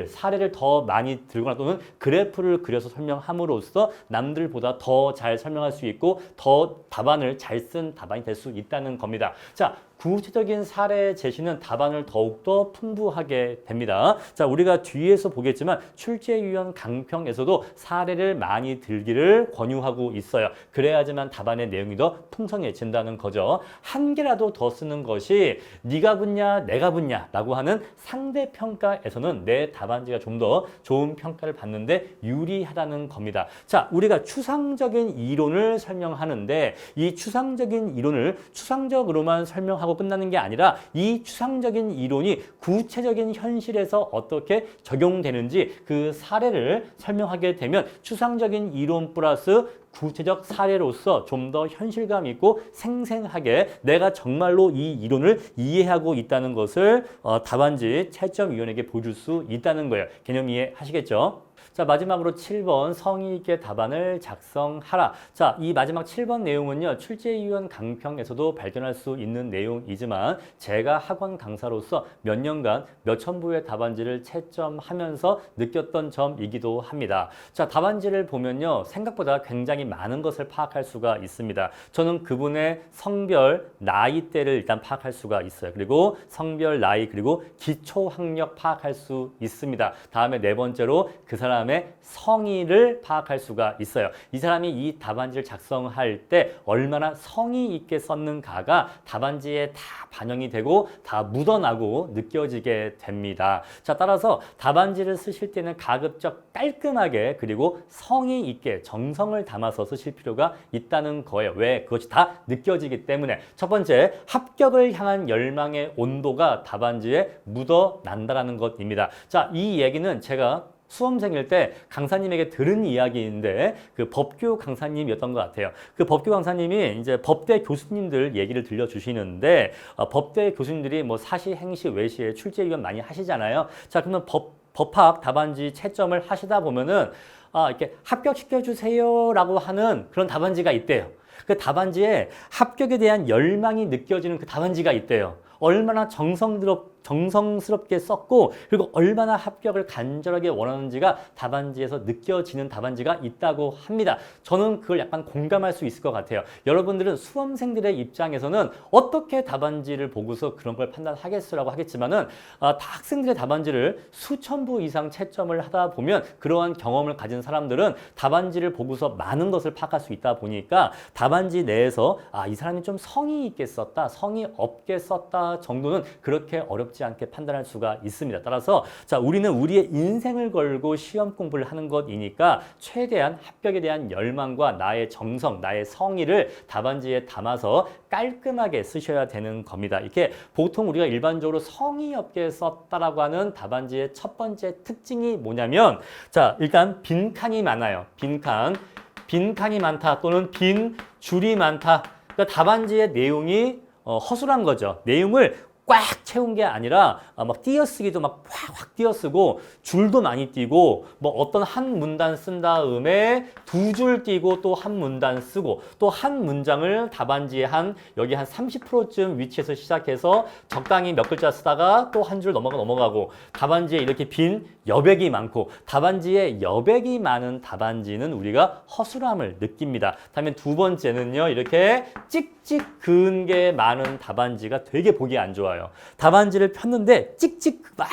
A: 사례를 더 많이 들거나 또는 그래프를 그려서 설명함으로써 남들보다 더 잘 설명할 수 있고 더 답안을 잘 쓴 답안이 될 수 있다는 겁니다. 자, 구체적인 사례 제시는 답안을 더욱더 풍부하게 됩니다. 자, 우리가 뒤에서 보겠지만 출제유형 강평에서도 사례를 많이 들기를 권유하고 있어요. 그래야지만 답안의 내용이 더 풍성해진다는 거죠. 한 개라도 더 쓰는 것이 네가 붙냐 내가 붙냐 라고 하는 상대평가에서는 내 답안지가 좀 더 좋은 평가를 받는데 유리하다는 겁니다. 자, 우리가 추상적인 이론을 설명하는데 이 추상적인 이론을 추상적으로만 설명하고 끝나는 게 아니라 이 추상적인 이론이 구체적인 현실에서 어떻게 적용되는지 그 사례를 설명하게 되면 추상적인 이론 플러스 구체적 사례로서 좀 더 현실감 있고 생생하게 내가 정말로 이 이론을 이해하고 있다는 것을 답안지 채점위원에게 보여줄 수 있다는 거예요. 개념 이해하시겠죠? 자, 마지막으로 7번 성의 있게 답안을 작성하라. 자, 이 마지막 7번 내용은요. 출제위원 강평에서도 발견할 수 있는 내용이지만 제가 학원 강사로서 몇 년간 몇천 부의 답안지를 채점하면서 느꼈던 점이기도 합니다. 자, 답안지를 보면요. 생각보다 굉장히 많은 것을 파악할 수가 있습니다. 저는 그분의 성별, 나이대를 일단 파악할 수가 있어요. 그리고 성별, 나이, 그리고 기초학력 파악할 수 있습니다. 다음에 네 번째로 그 사람의 성의를 파악할 수가 있어요. 이 사람이 이 답안지를 작성할 때 얼마나 성의 있게 썼는가가 답안지에 다 반영이 되고 다 묻어나고 느껴지게 됩니다. 자, 따라서 답안지를 쓰실 때는 가급적 깔끔하게 그리고 성의 있게 정성을 담아서 쓰실 필요가 있다는 거예요. 왜? 그것이 다 느껴지기 때문에. 첫 번째, 합격을 향한 열망의 온도가 답안지에 묻어난다는 것입니다. 자, 이 얘기는 제가 수험생일 때 강사님에게 들은 이야기인데 그 법교 강사님이었던 것 같아요. 그 법교 강사님이 이제 법대 교수님들 얘기를 들려주시는데 법대 교수님들이 뭐 사시, 행시, 외시에 출제위원 많이 하시잖아요. 자, 그러면 법학 답안지 채점을 하시다 보면은 이렇게 합격시켜주세요라고 하는 그런 답안지가 있대요. 그 답안지에 합격에 대한 열망이 느껴지는 그 답안지가 있대요. 얼마나 정성스럽게 썼고 그리고 얼마나 합격을 간절하게 원하는지가 답안지에서 느껴지는 답안지가 있다고 합니다. 저는 그걸 약간 공감할 수 있을 것 같아요. 여러분들은 수험생들의 입장에서는 어떻게 답안지를 보고서 그런 걸 판단하겠으라고 하겠지만은 다 학생들의 답안지를 수천 부 이상 채점을 하다 보면 그러한 경험을 가진 사람들은 답안지를 보고서 많은 것을 파악할 수 있다 보니까 답안지 내에서 이 사람이 좀 성의 있게 썼다, 성의 없게 썼다 정도는 그렇게 어렵지 않게 판단할 수가 있습니다. 따라서 자, 우리는 우리의 인생을 걸고 시험 공부를 하는 것이니까 최대한 합격에 대한 열망과 나의 정성, 나의 성의를 답안지에 담아서 깔끔하게 쓰셔야 되는 겁니다. 이렇게 보통 우리가 일반적으로 성의 없게 썼다라고 하는 답안지의 첫 번째 특징이 뭐냐면 자, 일단 빈칸이 많아요. 빈칸. 빈 칸이 많다 또는 빈 줄이 많다. 그러니까 답안지의 내용이 허술한 거죠. 내용을 꽉 채운 게 아니라 막 띄어쓰기도 막 확 띄어쓰고 줄도 많이 띄고 뭐 어떤 한 문단 쓴 다음에 두 줄 띄고 또 한 문단 쓰고 또 한 문장을 답안지에 여기 한 30%쯤 위치에서 시작해서 적당히 몇 글자 쓰다가 또 한 줄 넘어가고 답안지에 이렇게 빈 여백이 많고 답안지에 여백이 많은 답안지는 우리가 허술함을 느낍니다. 다음에 두 번째는요. 이렇게 찍찍 그은 게 많은 답안지가 되게 보기 안 좋아요. 답안지를 폈는데 찍찍 막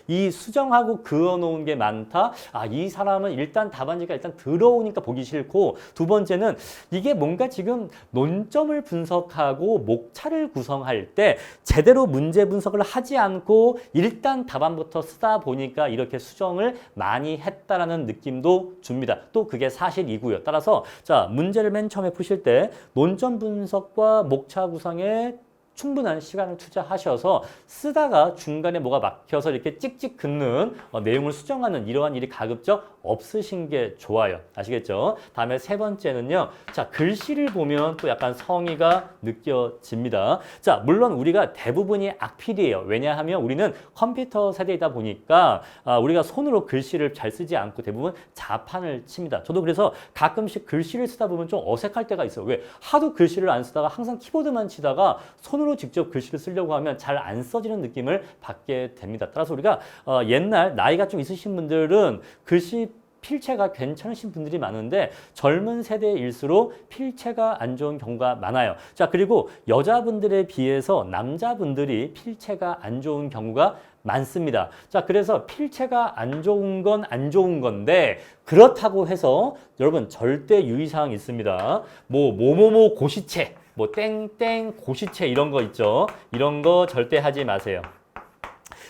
A: 이 수정하고 그어놓은 게 많다. 이 사람은 일단 답안지가 일단 들어오니까 보기 싫고 두 번째는 이게 뭔가 지금 논점을 분석하고 목차를 구성할 때 제대로 문제 분석을 하지 않고 일단 답안부터 쓰다 보니까 이렇게 수정을 많이 했다라는 느낌도 줍니다. 또 그게 사실이고요. 따라서 자 문제를 맨 처음에 푸실 때 논점 분석과 목차 구성에 충분한 시간을 투자하셔서 쓰다가 중간에 뭐가 막혀서 이렇게 찍찍 긋는 내용을 수정하는 이러한 일이 가급적 없으신 게 좋아요. 아시겠죠? 다음에 세 번째는요. 자, 글씨를 보면 또 약간 성의가 느껴집니다. 자, 물론 우리가 대부분이 악필이에요. 왜냐하면 우리는 컴퓨터 세대이다 보니까 우리가 손으로 글씨를 잘 쓰지 않고 대부분 자판을 칩니다. 저도 그래서 가끔씩 글씨를 쓰다 보면 좀 어색할 때가 있어요. 왜? 하도 글씨를 안 쓰다가 항상 키보드만 치다가 손으로 직접 글씨를 쓰려고 하면 잘 안 써지는 느낌을 받게 됩니다. 따라서 우리가 옛날 나이가 좀 있으신 분들은 글씨 필체가 괜찮으신 분들이 많은데 젊은 세대일수록 필체가 안 좋은 경우가 많아요. 자, 그리고 여자분들에 비해서 남자분들이 필체가 안 좋은 경우가 많습니다. 자, 그래서 필체가 안 좋은 건 안 좋은 건데 그렇다고 해서 여러분 절대 유의사항이 있습니다. 뭐뭐뭐 고시체, 뭐 땡땡 고시체 이런 거 있죠. 이런 거 절대 하지 마세요.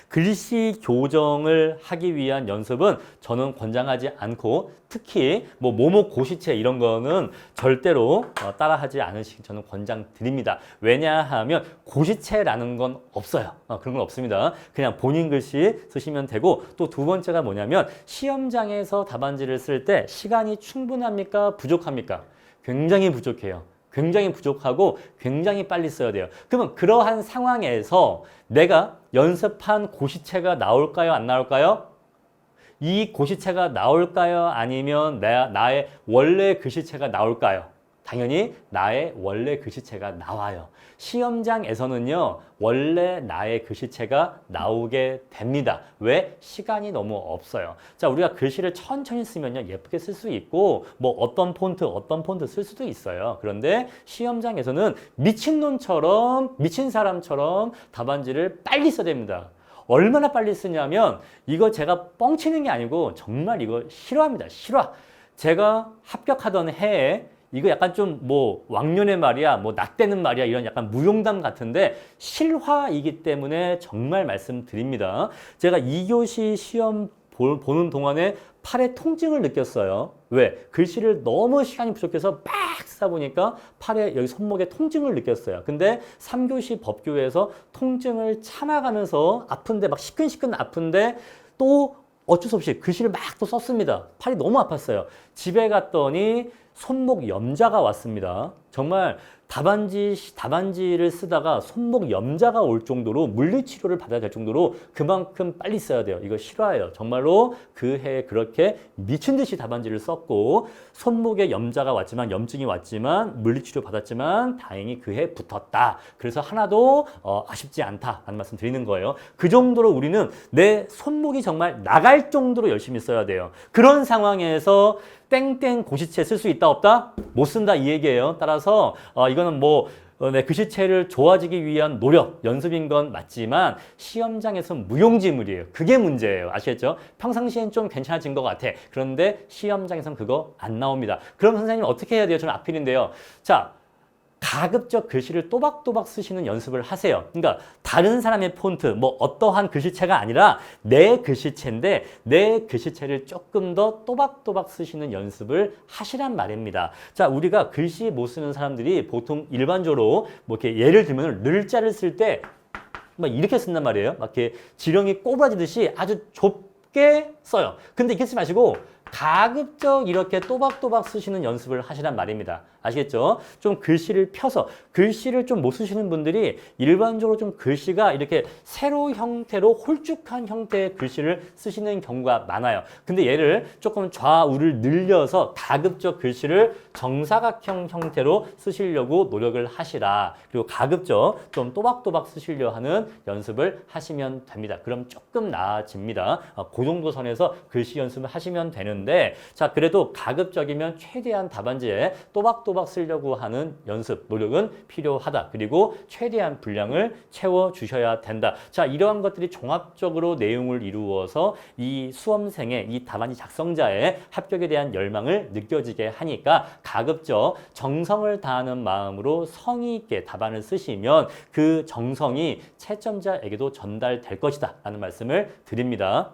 A: 글씨 교정을 하기 위한 연습은 저는 권장하지 않고 특히 뭐뭐 고시체 이런 거는 절대로 따라하지 않으시기 저는 권장드립니다. 왜냐하면 고시체라는 건 없어요. 그런 건 없습니다. 그냥 본인 글씨 쓰시면 되고 또 두 번째가 뭐냐면 시험장에서 답안지를 쓸 때 시간이 충분합니까? 부족합니까? 굉장히 부족해요. 굉장히 부족하고 굉장히 빨리 써야 돼요. 그러면 그러한 상황에서 내가 연습한 고시체가 나올까요? 안 나올까요? 이 고시체가 나올까요? 아니면 나의 원래 글씨체가 나올까요? 당연히 나의 원래 글씨체가 나와요. 시험장에서는요, 원래 나의 글씨체가 나오게 됩니다. 왜? 시간이 너무 없어요. 자, 우리가 글씨를 천천히 쓰면요, 예쁘게 쓸 수 있고, 뭐 어떤 폰트 쓸 수도 있어요. 그런데 시험장에서는 미친놈처럼, 미친 사람처럼 답안지를 빨리 써야 됩니다. 얼마나 빨리 쓰냐면, 이거 제가 뻥치는 게 아니고, 정말 이거 실화입니다. 실화. 제가 합격하던 해에 이거 약간 좀 뭐 왕년의 말이야, 뭐 낙대는 말이야 이런 약간 무용담 같은데 실화이기 때문에 정말 말씀드립니다. 제가 2교시 시험 보는 동안에 팔에 통증을 느꼈어요. 왜? 글씨를 너무 시간이 부족해서 막 쓰다 보니까 팔에 여기 손목에 통증을 느꼈어요. 근데 3교시 법규에서 통증을 참아가면서 아픈데 막 시큰시큰 아픈데 또 어쩔 수 없이 글씨를 막 또 썼습니다. 팔이 너무 아팠어요. 집에 갔더니 손목 염자가 왔습니다. 정말 답안지를 쓰다가 손목 염자가 올 정도로 물리치료를 받아야 될 정도로 그만큼 빨리 써야 돼요. 이거 실화예요. 정말로 그 해에 그렇게 미친 듯이 답안지를 썼고 손목에 염자가 왔지만 염증이 왔지만 물리치료 받았지만 다행히 그 해 붙었다. 그래서 하나도 아쉽지 않다라는 말씀 드리는 거예요. 그 정도로 우리는 내 손목이 정말 나갈 정도로 열심히 써야 돼요. 그런 상황에서 땡땡 고시체 쓸 수 있다 없다? 못 쓴다 이 얘기예요. 따라서 이거는 내 글씨체를 좋아지기 위한 노력, 연습인 건 맞지만 시험장에서는 무용지물이에요. 그게 문제예요. 아시겠죠? 평상시엔 좀 괜찮아진 것 같아. 그런데 시험장에서는 그거 안 나옵니다. 그럼 선생님 어떻게 해야 돼요? 저는 악필인데요. 자, 가급적 글씨를 또박또박 쓰시는 연습을 하세요. 그러니까 다른 사람의 폰트, 뭐 어떠한 글씨체가 아니라 내 글씨체인데 내 글씨체를 조금 더 또박또박 쓰시는 연습을 하시란 말입니다. 자, 우리가 글씨 못 쓰는 사람들이 보통 일반적으로 뭐 이렇게 예를 들면 늘자를 쓸 때 막 이렇게 쓴단 말이에요. 막 이렇게 지렁이 꼬부라지듯이 아주 좁게 써요. 근데 이렇게 쓰지 마시고 가급적 이렇게 또박또박 쓰시는 연습을 하시란 말입니다. 아시겠죠? 좀 글씨를 펴서 글씨를 좀 못 쓰시는 분들이 일반적으로 좀 글씨가 이렇게 세로 형태로 홀쭉한 형태의 글씨를 쓰시는 경우가 많아요. 근데 얘를 조금 좌우를 늘려서 가급적 글씨를 정사각형 형태로 쓰시려고 노력을 하시라. 그리고 가급적 좀 또박또박 쓰시려 하는 연습을 하시면 됩니다. 그럼 조금 나아집니다. 그 정도 선에서 글씨 연습을 하시면 되는데, 자, 그래도 가급적이면 최대한 답안지에 또박또박 쓰려고 하는 연습, 노력은 필요하다. 그리고 최대한 분량을 채워주셔야 된다. 자, 이러한 것들이 종합적으로 내용을 이루어서 이 수험생의, 이 답안지 작성자의 합격에 대한 열망을 느껴지게 하니까 가급적 정성을 다하는 마음으로 성의 있게 답안을 쓰시면 그 정성이 채점자에게도 전달될 것이다 라는 말씀을 드립니다.